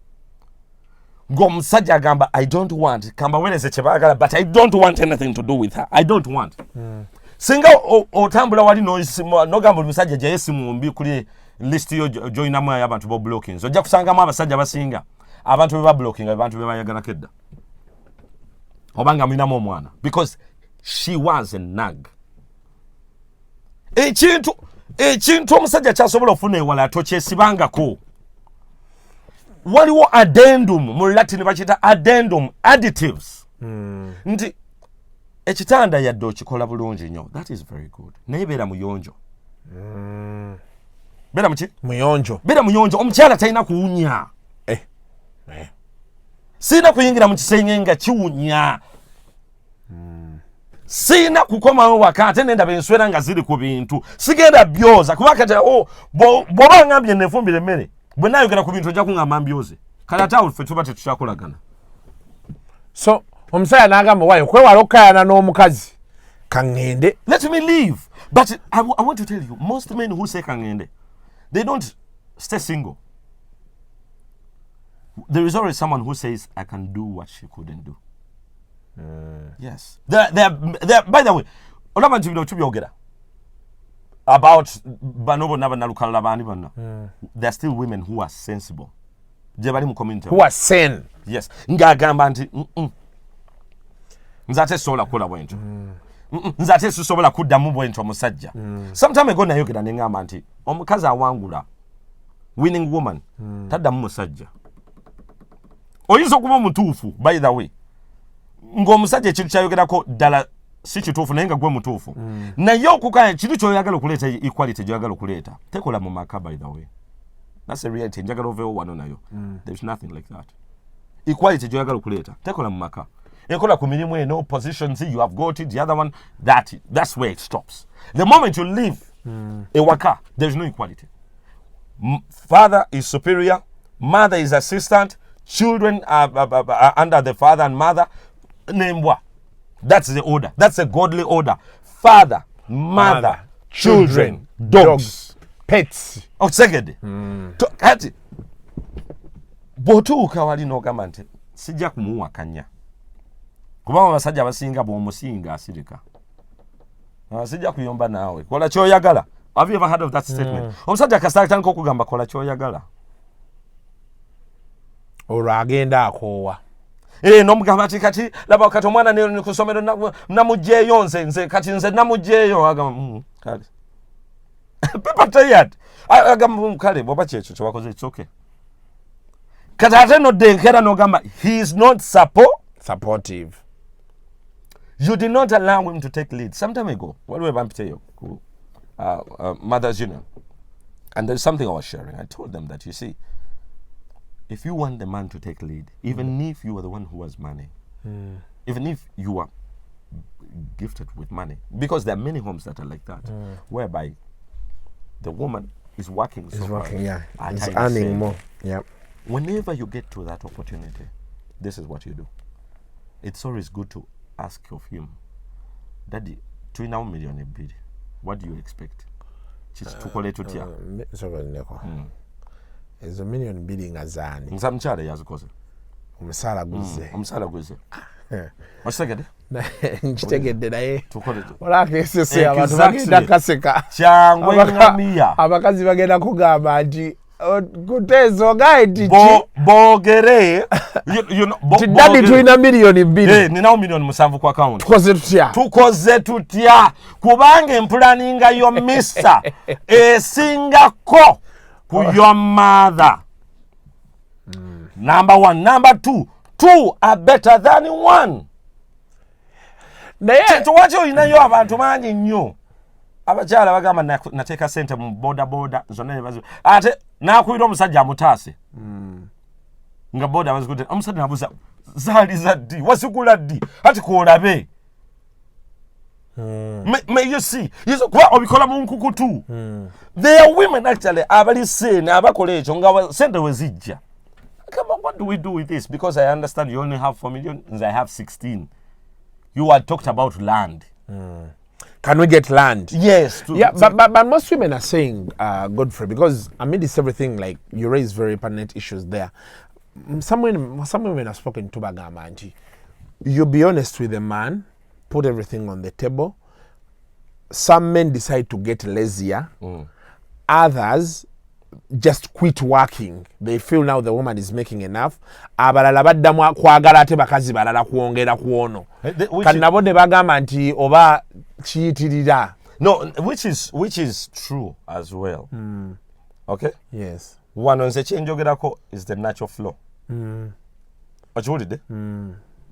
Gomusajja agamba I don't want kamba weneze kyebagala but I don't want anything to do with her. I don't want. Singa otambula wali nogamba omusajja gye yesimu mbi kuli list yo joinamu y'abantu bo blocking. Ojja kusangamu abasajja basinga abantu be ba blocking abantu be bayagala kedda. Obanga minamu omwana because she was a nag. Ekintu omusajja kyasobola ofuna ewala tokyesibangako. Waliwo addendum mu Latin bakita addendum additives nti ekitanda yadde okikola bulungi nnyo that is very good naye beera muyonjo beera muki beera muyonjo omukyala talina kuwunya siina kuyingira mu kisenge nga kiwunya siina kukomawo waka ate nendaba enswera nga ziri ku bintu sigenda byoza kuba kati bw'oba ngambye nefumbira emmere bwe naayogera ku bintu ojja kuŋŋamba mbyoze kale ate awo ffe tuba tetukyakolagana so omusajja n'agamba waayo okwewala okukayana n'omukazi kaŋŋende let me leave but I want to tell you most men who say kaŋŋende they don't stay single there is always someone who says I can do what she couldn't do yes they're by the way olaba nti bino tubyogera about banobo nalukalala bani bana there are still women who are sensible je bali mu community who are sane yes ngagamba nti nzate sola kola bwento nzate sobola kuddamu bwento omusajja sometime ago nayogera nengamba nti omukazi awangula winning woman taddamu musajja oyinza okuba omutuufu by the way ng'omusajja ekintu kyayogerako ddala si kituufu naye nga gwe mutuufu naye okukanya kintu kyoyagala okuleeta equality gyoyagala okuleeta tekola mu maka by the way that's a reality njagala oveewo wano nayo there's nothing like that equality gyoyagala okuleeta tekola mu maka ekola ku mirimu eno positions you have got it the other one that's where it stops the moment you leave ewaka there's no equality father is superior mother is assistant children are under the father and mother nembwa that's the order that's a godly order father mother children dogs pets okusegedde kati bw'otuuka wali n'ogamba nti sijja kumuwakanya kubanga abasajja abasinga bw'omusinga asirika sijja kuyomba naawe kola kyoyagala have you ever heard of that statement omusajja kasita atandika okugamba kola kyoyagala olwo agenda akoowa n'omugamba ati kati laba kati omwana ne ku ssomero namugyeyo nze kati nze namugyeyo agamba kale people tired agamba kale bw'oba kyekyo kyewakoze it's okay kati ate noddenkera n'ogamba he is not supportive you did not allow him to take lead some time ago waliwo bampiteyo ku Mothers Union and there's something I was sharing I told them that you see if you want the man to take lead, even if you are the one who has money, even if you are gifted with money, because there are many homes that are like that, whereby the woman is working so hard, is earning more. Yeah. Whenever you get to that opportunity, this is what you do. It's always good to ask of him, Daddy, 2 million a bid. What do you expect? tukole tutya sobaneko ezo million bidding azani nza mchale yazikoze omusala guze omusala guze wasegede nkitegedde naye tukole olakesese abantu bagenda kaseka cyangwa ngamiya abakazi bagenda kugamba nti Kuteesa gaiti bogere tidadi tulina miliyoni 2 ninawo miliyoni 7 ku account tukoze tutya kubanga empulaninga yo missa esingako ku your mother. Number 1. Number 2 are better than 1. naye tuwache oyinayo abantu mangi nnyo abakyala bagamba nateeka sente mu boda zonna nebazi ate nakuyira omusajja amutaase nga boda bazikute omusajja nabuza zaaliza ddi wasigula ddi ati kuolabe you see kuba obikola mu nkukutu there are women actually abali sene abakola ekyo nga sente wezijja. Come on, what do we do with this? Because I understand you only have 4 million and I have 16. You had talked about land. Can we get land? Yes. But most women are saying, Godfrey, because amidst everything, like you raise very pertinent issues there. Some women have spoken to Bagama, auntie. You be honest with the man, put everything on the table. Some men decide to get lazier. Others just quit working. They feel now the woman is making enough. Abalala baddamu kwagala ate bakazi balala kuongera kuono. Kanabo ne bagamba nti oba kiyitirira. No, which is true as well. Okay? Yes. One on the kyenjogerako is the natural flow. Okiwulidde?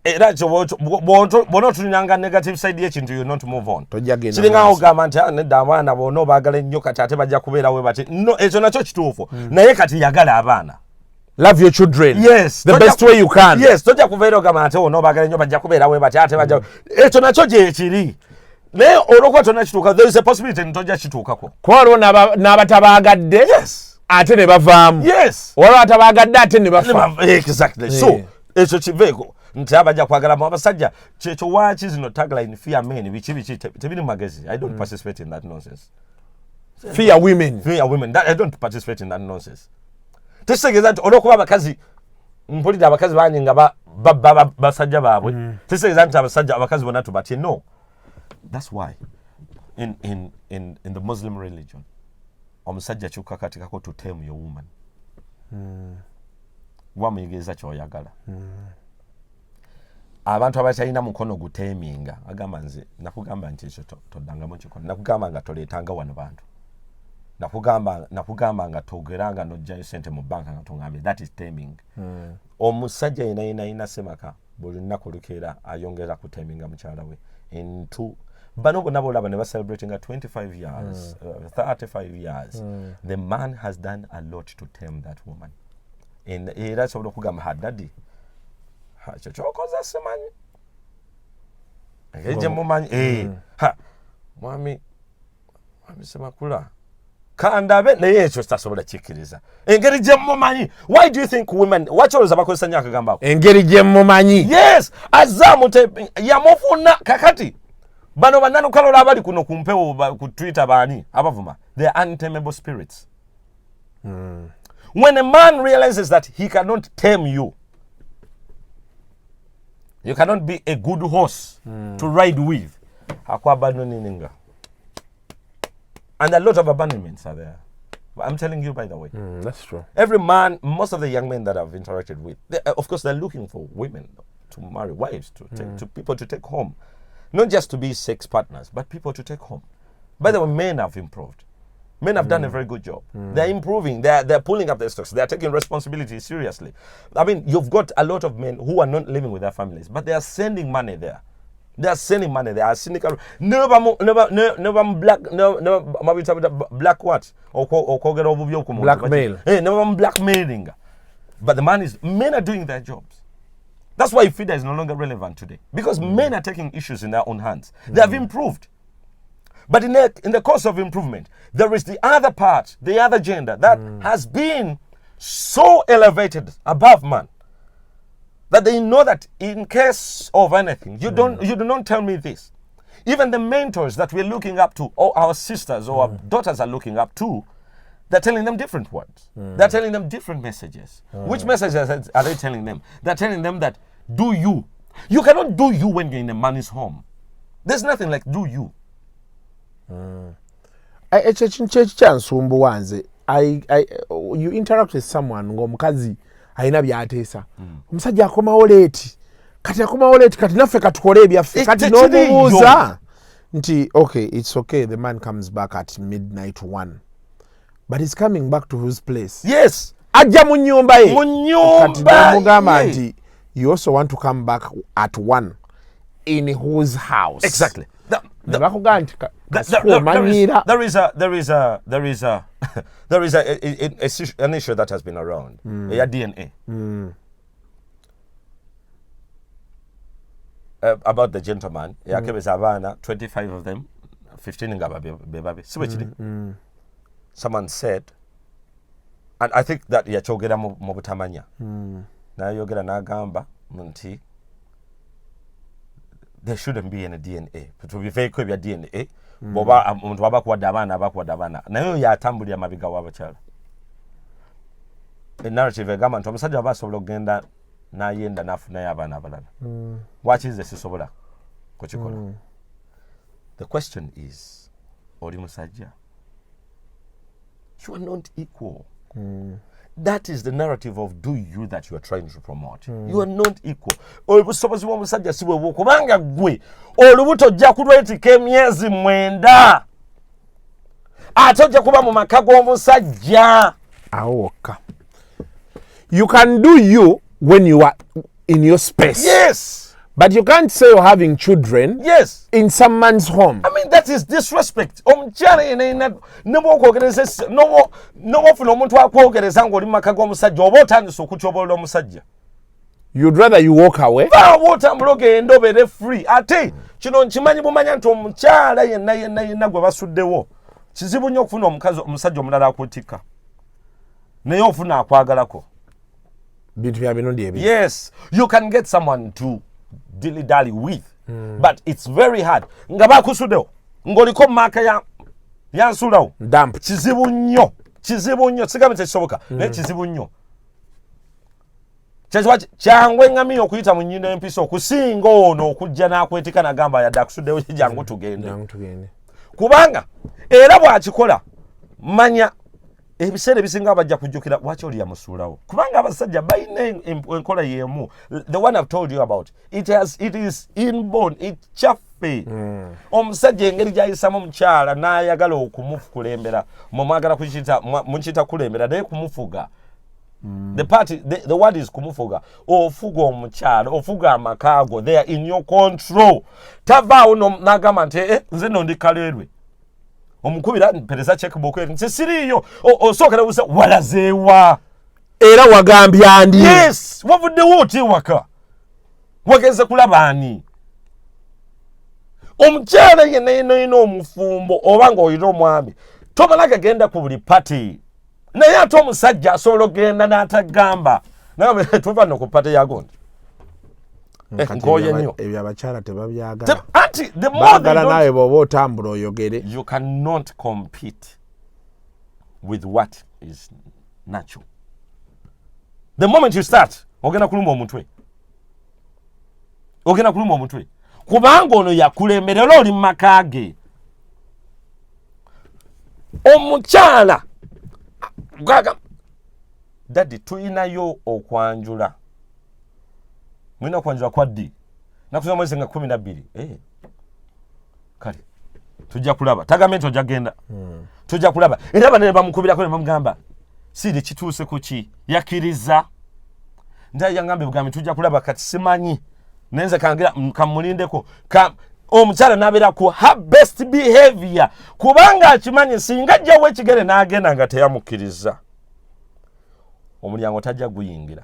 Era bw'ona otunyanga negative side y'ekintu you not move on. Kiringa ogamba nti nedda abaana bonna obaagala ennyo kati ate bajja kubeerawe bati. No, ekyo nakyo kituufu. Naye kati yagala abaana. Love your children. Yes. The best way you can. Yes. Tojja kubeera ogamba nti ono obaagala ennyo bajja kubeerawe bati ate bajja. Ekyo nakyo gye kiri. Naye olwokuba tonna kituuka, there is a possibility ntojja kituukako. Kuba waliwo n'abatabaagadde. Yes. Ate ne bavaamu. Yes. Waliwo atabaagadde ate ne bafa. Exactly. So, ekyo kiveeko. Nti abajja kwagala mu abasajja kyekyo waaki zino tagline fear men biki tebiri magezi. I don't participate in that nonsense. Fear women. I don't participate in that nonsense. Tegeeza nti olwokuba abakazi mpulira abakazi bangi nga basajja baabwe tegeeza nti abakazi bonna tubatye. No, that's why in the Muslim religion omusajja kyukakatikako to tame your woman. Wamuyigiriza kyoyagala. Abantu abakyalina mukono guteminga agamba nze nakugamba nti ekyo toddangamu kikono, nakugamba nga toleetanga wano bantu, nakugamba nga togeranga n'ojjayo sente mu banka nga tungambye. That is taming. Omusajja yina semaka buli lunaku lukeera ayongera kuteminga mukyala we into bano bonna bolaba ne bacelebrating 25 years 35 years. The man has done a lot to tame that woman. Era asobola okugamba her daddy ekyo kyokoza simanyi engeri mumanyi mwami semakula kandabe naye ekyo tasobola kikkiriza engeri gye mumanyi. Why do you think women wakyoloza bakozesa nnyo akagambako engeri gye mumanyi? Yes, azamute yamufuna kakati bano bannanukalola abali kuno ku mpewo ku Twitter baani abavuma, they are untamable spirits. When a man realizes that he cannot tame you, you cannot be a good horse to ride with, and a lot of abandonments are there. I'm telling you, by the way. That's true. Every man, most of the young men that I've interacted with, of course, they're looking for women to marry, wives, to people to take home. Not just to be sex partners, but people to take home. By the way, men have improved. Men have done a very good job. They're improving. They're pulling up their stocks. They're taking responsibility seriously. I mean, you've got a lot of men who are not living with their families, but they are sending money there. They are sending money there. Cynical. Never black what? Blackmail. Never blackmailing. But men are doing their jobs. That's why FIDA is no longer relevant today. Because men are taking issues in their own hands. They have improved. But in the course of improvement, there is the other part, the other gender that has been so elevated above man that they know that in case of anything, you do not tell me this. Even the mentors that we're looking up to, or our sisters or our daughters are looking up to, they're telling them different words. They're telling them different messages. Which messages are they telling them? They're telling them that do you. You cannot do you when you're in a man's home. There's nothing like do you. You interact with someone ng'omukazi alina by'ateesa. Omusajja akomawo leeti. Kati akomawo leeti kati naffe katukole ebyaffe. Kati n'omubuuza nti okay, it's okay, the man comes back at midnight 1. But he's coming back to whose place? Yes. Ajja mu nnyumba ye. Mu nnyumba Kati n'omugamba nti you also want to come back at 1 in whose house? Exactly. There is an issue that has been around. Yeah, DNA. About the gentleman. Yeah, 25 of them, 15 in Gaba. Someone said, and I think that yachogera mobutamanya. Na yogera na gamba munti. There shouldn't be any DNA. To be very clear, DNA. Boba omuntu abakwadabana. Nayo yatambulira mabiga w'abakyala. A narrative egamba nti omusajja abasobola okugenda n'ayenda n'afunayo abaana abalala. Wakize sisobola kukikola. The question is, oli musajja, you are not equal. That is the narrative of do you that you are trying to promote. You are not equal. Obusobozi bw'omusajja si bwe kubanga gwe olubuto ojja kulwetika emyezi 9 ate ojja kuba mu maka g'omusajja awoka. You can do you when you are in your space. Yes. But you can't say you're having children in some man's home. I mean, that is disrespect. Omukyala yenna n'obwokwogeraza n'obwofuna omuntu akwogereza ng'oli mu maka g'omusajja oba otandise okutyobolola omusajja. You'd rather you walk away? Vaawo otambula ogenda obeere free. Ate kino nkimanyi bumanya nti omukyala yenna gwe basuddewo kizibu nnyo okufuna omusajja omulala akutika. Naye ofuna akwagalako. Bintu bya binundi ebi. Yes, you can get someone to dilly-dally with, but it's very hard. Nga bakusuddewo ng'oliko maaka yansulawo. Damp. Kizibu nnyo. Sigambe tekisoboka naye kizibu nnyo. Kyangwe eŋŋamiya okuyita mu nnyindo empisa okusinga ono okujja n'akwetika n'agamba yadde akusuddewo jangu tugende. Kubanga era bw'akikola manya ebiseera ebisinga bajja kujjukira lwaki oli yamusuulawo. Kubanga abasajja balina enkola y'emu. The one I've told you about. It is inborn. Kyaffe. Omusajja engeri gy'ayisamu omukyala n'ayagala okumukulembera. Mwagala mukiyita kulembera naye kumufuga. The word is kumufuga. Ofuga omukyala, ofuga amakaago. They are in your control. Tavaawo n'agamba nti nze no ndi kaleerwe. Omukubira pereza checkbook nti siriyo osookera busa walazeewa era wagambya andi. Yes, wavuddewo oti waka wagenze kulaba ani. Omukyala yenna omufumbo oba ng'oyita omwami tomala gagenda ku buli pati naye ate omusajja asobola okgenda n'atagamba naye tuva no ku pati yagondi. Ebyo abakyala tebabyagala. The more they don't, nawe bw'oba otambula oyogere. You cannot compete with what is natural. The moment you start, ogenda kuluma omutwe. Kubanga ono yakulemberera oli mu maka ge. Omukyala gaga dadi tuyinayo okwanjula. Mwina okwanjula kwa ddi. Nakusoma mwezi nga 12. Kale tujja kulaba tagamenti ojja genda tujja kulaba era banene bamukubirako ne bamugamba siri kituuse kuki yakiriza nda yangambe bugambi tujja kulaba kati simanyi nenze kangira kamulindeko omukyala n'abeera ku her best behavior kubanga akimanyi singa ajjawo ekigere n'agenda nga teyamukiriza omulyango tajja guyingira.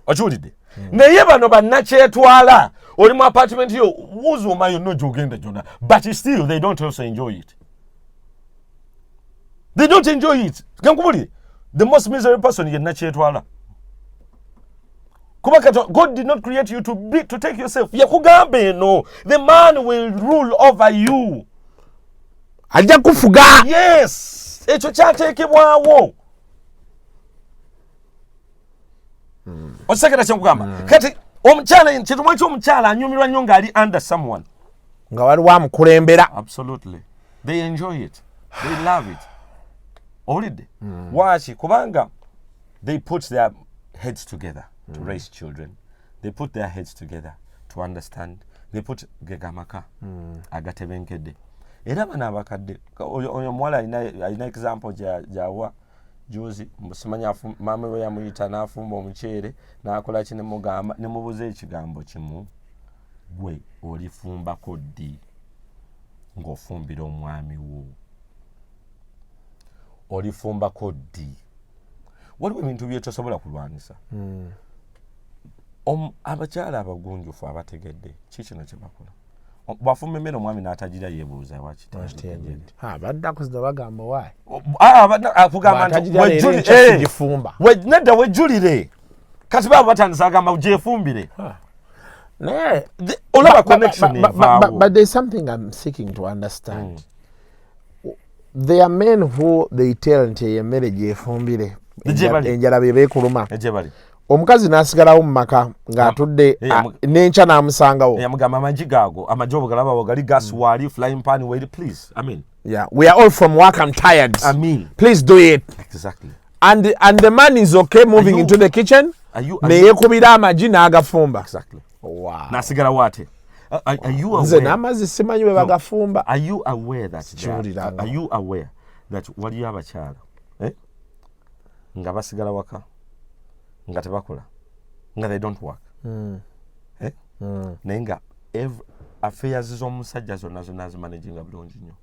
Okiwulidde? Naye bano bannakyetwala oli mu apartment yo wuzuuma yonna gy'ogenda gyonna but still they don't also enjoy it. They don't enjoy it. Kankubulire the most miserable person ye nakyetwala. God did not create you to take yourself. Yakugambe no. The man will rule over you. Ajja kufuga. Yes. Ekyo kyateekebwawo. Osekera kyakugamba. Kati omukyala kitumwa ky'omukyala anyumirwa nnyo ng'ali under someone. Nga waliwo amukulembera. Absolutely. They enjoy it. They love it. Olidde. Waki kubanga they put their heads together to raise children. They put their heads together to understand. They put gegamaka agatebenkedde. Era bana abakadde oyo mwala alina example jawa juzi musimanya mama we yamuyita n'afumba omuceere n'akola kine mugamba ne mubuza ekigambo kimu gwe olifumbako ddi ng'ofumbira omwami wo olifumbako ddi waliwo ebintu byetosobola kulwanisa abakyala abagunjufu abategedde kikino kyebakola bwafumba emmere omwami n'atagira yeebuuza badda kuzina bagamba waayi akugamba nedda wejjulire kati baba batandisa agamba gyefumbire olaba connection but there's something I'm seeking to understand. There are men who they tell nti emmere gyefumbire enjala bye beekuluma omukazi n'asigalawo mu maka ng'atudde n'enkya n'amusangawo yamugamba amagi gaago amajobo galaba gali gas wali flying pan wali please I mean we are all from work, I'm tired, I mean please do it exactly and the man is okay moving into the kitchen neyeekubira amagi n'agafumba exactly wow n'asigalawo ate are you aware nze n'amazzi simanyi bwe bagafumba are you aware that waliyo abakyala nga basigala waka nga tebakola nga they don't work naye nga affairs z'omusajja zonna zimanaginga bulungi nnyo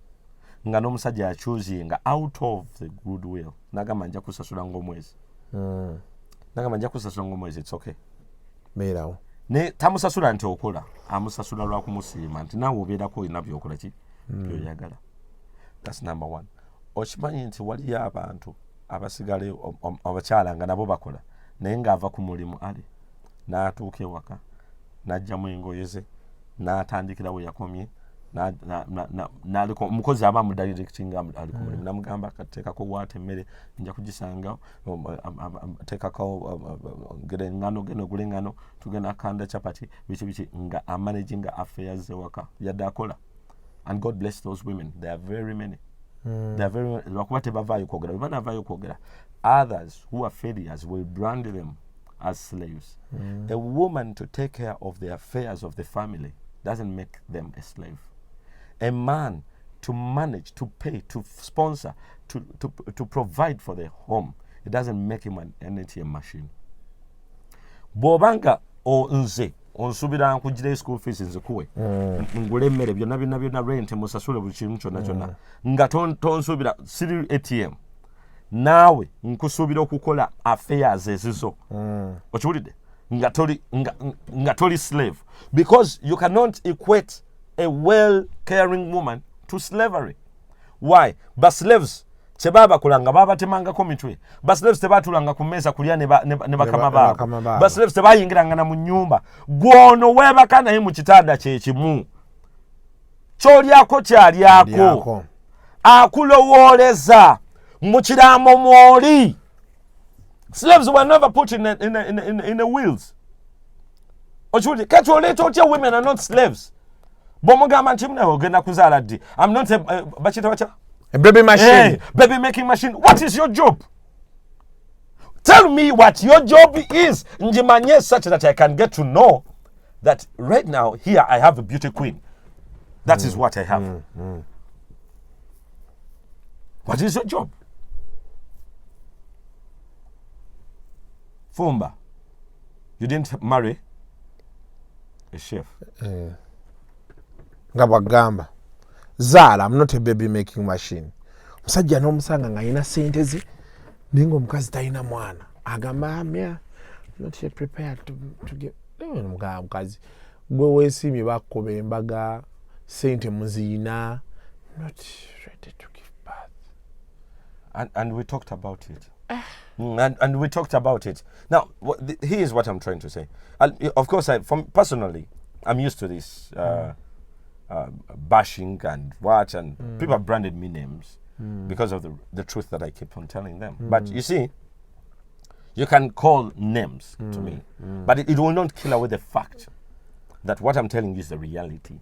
nga n'omusajja yakyuzinga out of the good will n'agamba nja kusasula ng'omwezi it's okay beerawo ne tamusasula nti okola amusasula lwa kumusiima nti naawe obeerako olina byokola ki byoyagala. That's number one. Okimanyi nti waliyo abantu abasigale abakyala nga nabo bakola naye ng'ava ku mulimu ali n'atuuka ewaka n'aggyamu engoye ze n'atandikira we yakomye omukozi aba mudirectinga ali ku mulimu namugamba akateekako waata emmere nja kugisanga teekako gere ngano geno gule ngano tugenda kanda chapati biki nga amanaginga affairs ewaka yadde akola. And God bless those women. There are very many. They are very many. Others who are failures will brand them as slaves. A woman to take care of the affairs of the family doesn't make them a slave. A man to manage, to pay, to sponsor, to provide for the home, it doesn't make him an ATM machine. Bobanga o nze onsubira nkujire school fees nzikuwe ngule mmere byonna rent musasule buli kintu kyonna nga tonsubira siri ATM naawe nkusubira okukola affairs ezizo okiwulidde nga toli slave, because you cannot equate a well caring woman to slavery. Why? But slaves chebaba kulanga baba temangako mitwe. But slaves tebatulanga ku meza kulya ne bakama baba. But slaves tebayingiranga na mu nyumba. Gwono webaka naye mu kitanda kye kimu. Kyolyako kyalyako. Akulowooleza mu kiramo mwoli. Slaves were never put in the wheels. Ochuti kacholeta otya women are not slaves. Bomogama ntimna ogenda kuzaala ddi. I'm not a bachita wacha. A baby machine. Hey, baby making machine. What is your job? Tell me what your job is. Njimanye such that I can get to know that right now here I have a beauty queen. That is what I have. What is your job? Fumba, you didn't marry a chef. Ngabagamba. Zala, I'm not a baby making machine. Musajja n'omusanga nga alina sente ze ninga omukazi talina mwana. Agamba amya not yet prepared to get. Mukazi gwe weesiimye bakkoba embaga sente muziina not ready to give birth. And we talked about it. And we talked about it. Now, here's what I'm trying to say. Of course, personally, I'm used to this bashing and what, and people have branded me names because of the truth that I keep on telling them. But you see, you can call names to me, but it will not kill away the fact that what I'm telling you is the reality.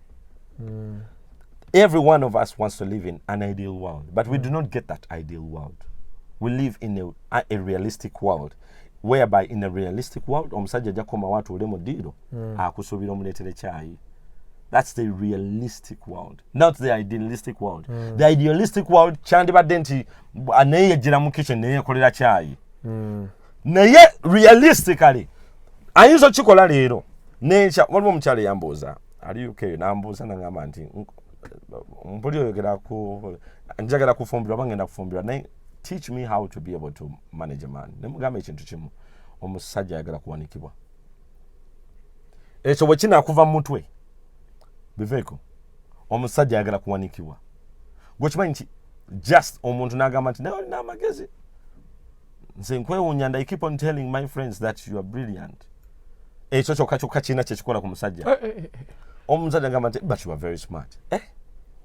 Every one of us wants to live in an ideal world, but we do not get that ideal world. We live in a realistic world, whereby in a realistic world, omusajja jakoma watu ule modiro akusubira omuletere chai. That's the realistic world, not the idealistic world. The idealistic world, chandibadde nti aneyejjera mu kitchen neyekolera chai. Naye realistically, ayinza okikola leero. Nenkya waliwo omukyala yambuuza ali UK nambuuza nangamba nti mpuli oyogera ku njagala kufumbirwa oba ngenda kufumbirwa naye teach me how to be able to manage a man. Nemugamba ekintu kimu, omusajja ayagala kuwanikibwa. Ekyo bwe kinaakuva mu mutwe biveeko, omusajja ayagala kuwanikibwa. Gwe kimanyi nti just omuntu n'agamba nti nawe olina amagezi. Nze nkwewuunya and I keep on telling my friends that you are brilliant. Ekyo kyokka kirina kyekikola ku musajja. Omusajja agamba nti but you are very smart.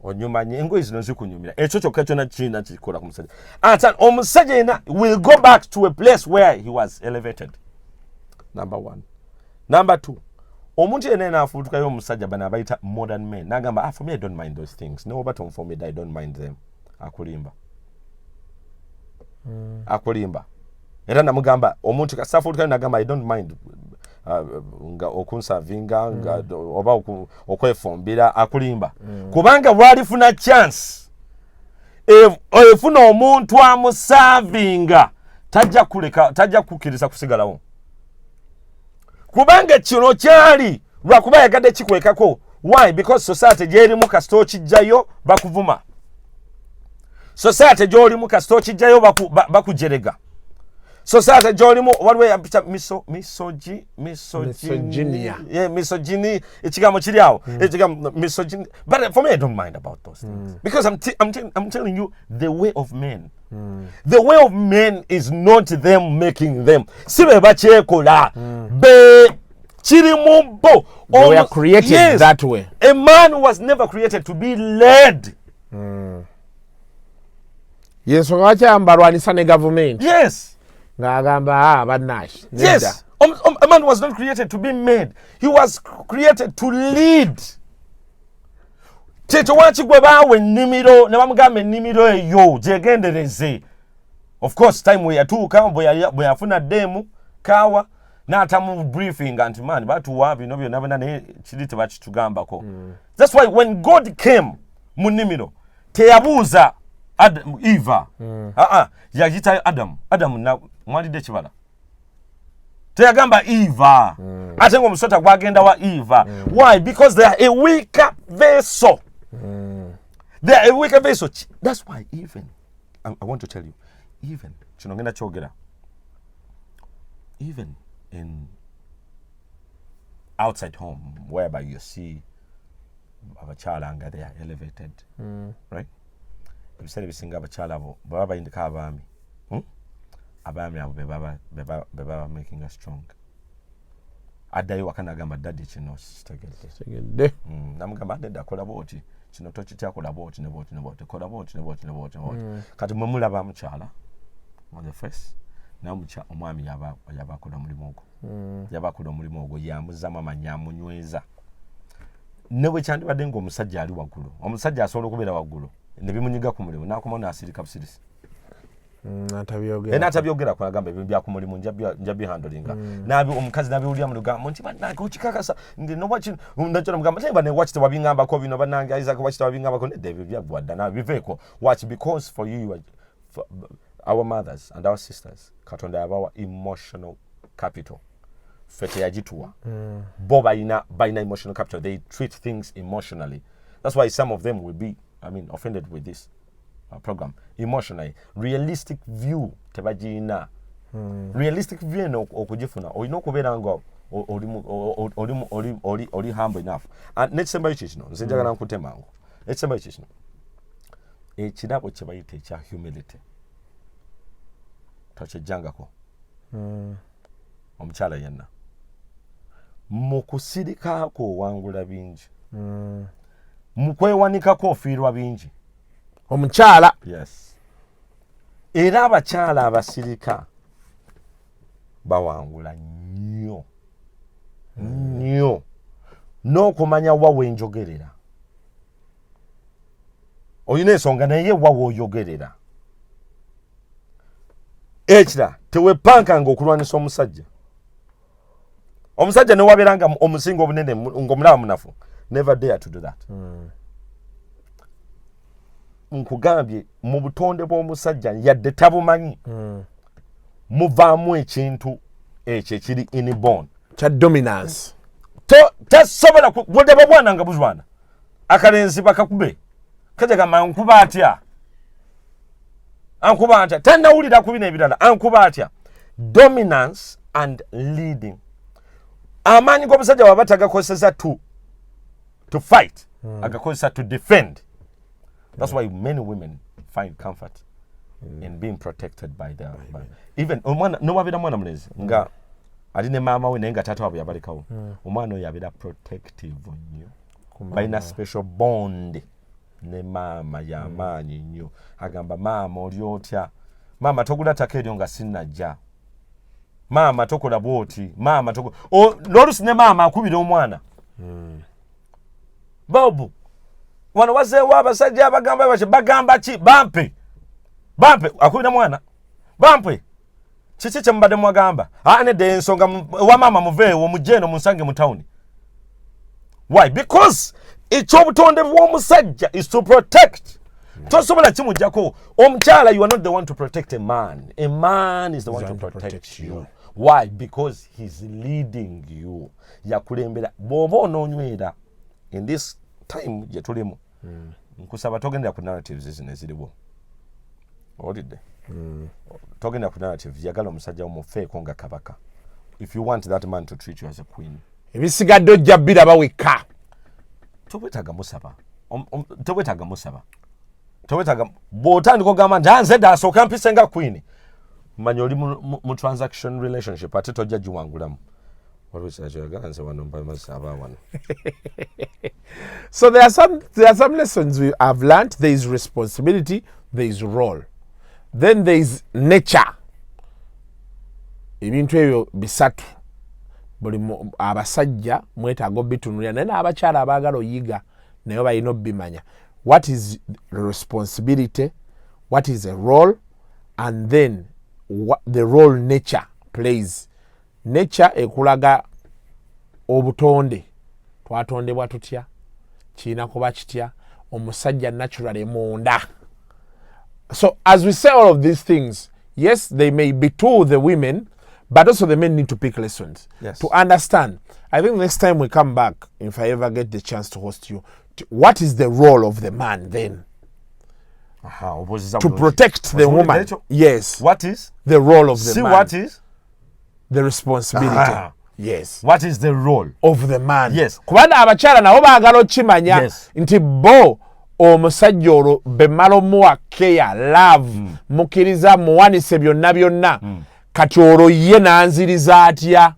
Onyumanye engoye zino zikunyumira. Ekyo kyokka kyonna kirina kyekikola ku musajja. Ate omusajja yena will go back to a place where he was elevated. Number one. Number two. Omuntu yena naafuutukayo omusajja bano abayita modern men. Nagamba, for me I don't mind those things. No, but for me I don't mind them. Akulimba. Akulimba. Era namugamba omuntu kasafuutukayo nagamba I don't mind nga okunsavinga nga oba okwefumbira akulimba. Kubanga bwalifuna chance efuna omuntu amusavinga tajja kukkiriza kusigalawo. Kubanga kino kyali lwakuba yagadde kikwekako. Why? Because society gyerimu kasita okijjayo bakuvuma. Society gyolimu kasita okijjayo bakujerega. Society gyolimu waliwo yapita misogynia. Yeah, misogyny. Ekigambo kiri awo. Ekigambo misogyny. But for me I don't mind about those things. Because I'm telling you the way of men. The way of men is not them making them. Sibe bakyekola. Kirimu bo. They were created that way. A man was never created to be led. Yesu wakyambalwanisa ne government. Yes. Ngagamba banash. Yes. A man was not created to be made. He was created to lead. Teto wachi gwe bawe nnimiro ne bamugamba ennimiro eyo gyegendereze. Of course time we yatuuka bwe yafuna demu kawa n'atamu briefing anti man batuwa bino byonna naye kiri tebakitugambako. That's why when God came mu nnimiro teyabuuza Eva. Yagita Adam na mwalidde kibala. Teyagamba Eva. Ate ng'omusota gwagenda wa Eva. Why? Because they are a weaker vessel. They are a weaker vessel. That's why even, I want to tell you, even, kino ngenda kyogera, even in outside home, whereby you see abakyala nga they are elevated, right? Ebiseera ebisinga abakyala abo baba bayindika abaami. Abaami abo beba making us strong. Addayo wakana agamba daddy kino sitegedde. Namugamba adda akola bwoti. Kino tokityakola bwoti ne bwoti. Kola bwoti. Kati mwe mulaba mukyala on the face. Omwami yabakola omulimu ogwo. Yabakola omulimu ogwo yamuzzamu amannya amunyweza. Ne bwe kyandibadde ng'omusajja ali waggulu. Omusajja asobola okubeera waggulu. Ne bimunyiga ku mulimu n'akoma n'asirika busirisi. Natabyogera kwagamba ebintu bya ku mulimu nja bihandolinga. Nabi omukazi nabiwulira mu lugambo nti bannange okikakasa no watch ndajja mugamba nti bane watch tewabingambako bino bannange Isaac watch tewabingambako nebyo byagwadda na biveeko watch because for you for our mothers and our sisters Katonda yabawa emotional capital. Fete yagituwa. Bo bayina emotional capital. They treat things emotionally. That's why some of them will be offended with this program emotionally. Realistic view tebagina. Realistic view no okujifuna olina okubeera nga oli humble enough. And nekisembayo kino nze njagala nkutemango. Nekisembayo kino ekirabo kye bayita ekya humility. tokijjangako omukyala yenna mu kusirikaako owangula bingi mu kwewanikako ofiirwa bingi omukyala yes era abakyala abasirika bawangula nnyo nnyo n'okumanya wa wenjogerera olina ensonga naye wa wooyogerera ekira tewepankanga okulwanisa omusajja omusajja newabeeranga omusinga obunene ng'omulaba munafu never dare to do that nkugambye mu butonde bw'omusajja yadde tabumanyi muvaamu ekintu ekyo ekiri inborn kya dominance tasobola bwodeba bwana nga buzwana akalenzi bakakube kajagamba ankuba atya tannawulira ku bino ebirala ankuba atya dominance and leading amaanyi g'omusajja waba tagakozesa to fight agakozesa to defend. That's why many women find comfort in being protected by their even nowabira mwana mulezi nga aline maama we naye nga taata wabwe yabalekawo omwana oyo yabeera protective nnyo balina special bond ne maama y'amaanyi nnyo agamba maama oli otya maama togula ttaka eryo nga sinnajja maama tokola bwoti maama n'oluusi ne maama akubira omwana Bobu wano wazeewo abasajja abagamba bagamba ki bampe akubira mwana bampe kiki kyemubadde mwagamba nedde ensonga wa maama muveewo mujjeeno munsange mu tawuni. Why? Because ekyobutonde bw'omusajja is to protect. Tosobola kimujjako omukyala, you are not the one to protect a man. A man is the one to protect you. Why? Because he's leading you. Yakulembera bw'oba onoonywera in this time gye tulimu nkusaba togendera ku narratives zino eziriwo olidde togendera ku narratives yagala omusajja omufeeko nga kabaka. If you want that man to treat you as a queen, ebisigadde ojja biraba wekka. Tobwetaaga musaba bw'otandika ogamba nti nze dda asooka mpise nga queen, manya oli mu transaction relationship ate tojja giwangulamu. So there are some lessons we have learned. There is responsibility, there is role, then there is nature. Ebintu ebyo bisatu buli abasajja mwetaaga obitunulira naye n'abakyala abaagala oyiga naye balina obimanya. What is responsibility, what is a role, and then what the role nature plays. Nature ekulaga obutonde twatondebwa tutya, kiina kuba kitya, omusajja naturally munda. So as we say all of these things, yes, they may be to the women, but also the men need to pick lessons to understand. I think next time we come back, if I ever get the chance to host you, what is the role of the man then? To protect the woman. Yes. What is the role of the man? What is the responsibility? Yes. What is the role of the man? Yes. Kubanga abakyala nabo baagala okimanya nti bo omusajja olwo bemmala omuwa care, love, mukkiriza muwanise byonna byonna, kati olwo ye n'anziriza atya?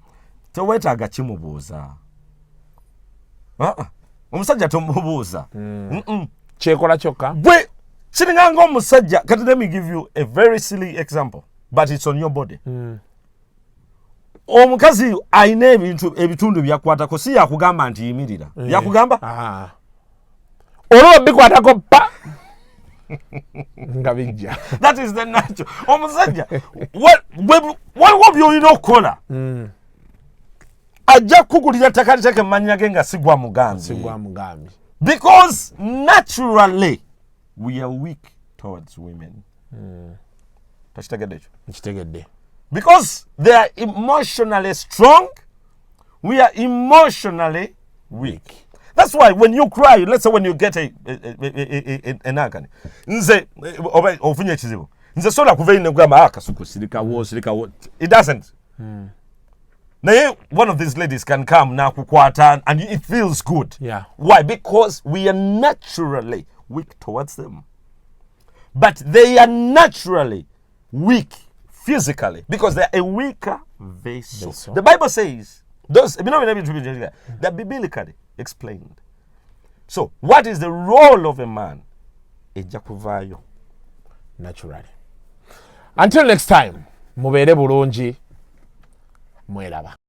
Tewetaaga kimubuuza. Omusajja tomubuuza. Kyekola kyokka. Bwe kiringa ng'omusajja, kati let me give you a very silly example, but it's on your body. Omukazi ayina ebitundu byakwatako, si yakugamba nti yimirira. Yakugamba? Olwo bikwatako pa nga bijja. That is the natural. Omusajja waliwo by'olina okukola. Ajja kukugulira ttaka liteke mu mannya ge nga sigwa mugambi. Because naturally we are weak towards women. Takitegedde ekyo? Nkitegedde. Because they are emotionally strong, we are emotionally weak. That's why when you cry, let's say when you get an agony, nze ofunye ekizibu, nze sola kuveine kugamba akasuku sirikawo. It doesn't. Naye one of these ladies can come nakukwata and it feels good. Yeah. Why? Because we are naturally weak towards them. But they are naturally weak physically because they are a weaker vessel. The Bible says those they're biblically explained. So what is the role of a man? Ejja kuvaayo naturally. Until next time, mubeere bulungi, mweraba.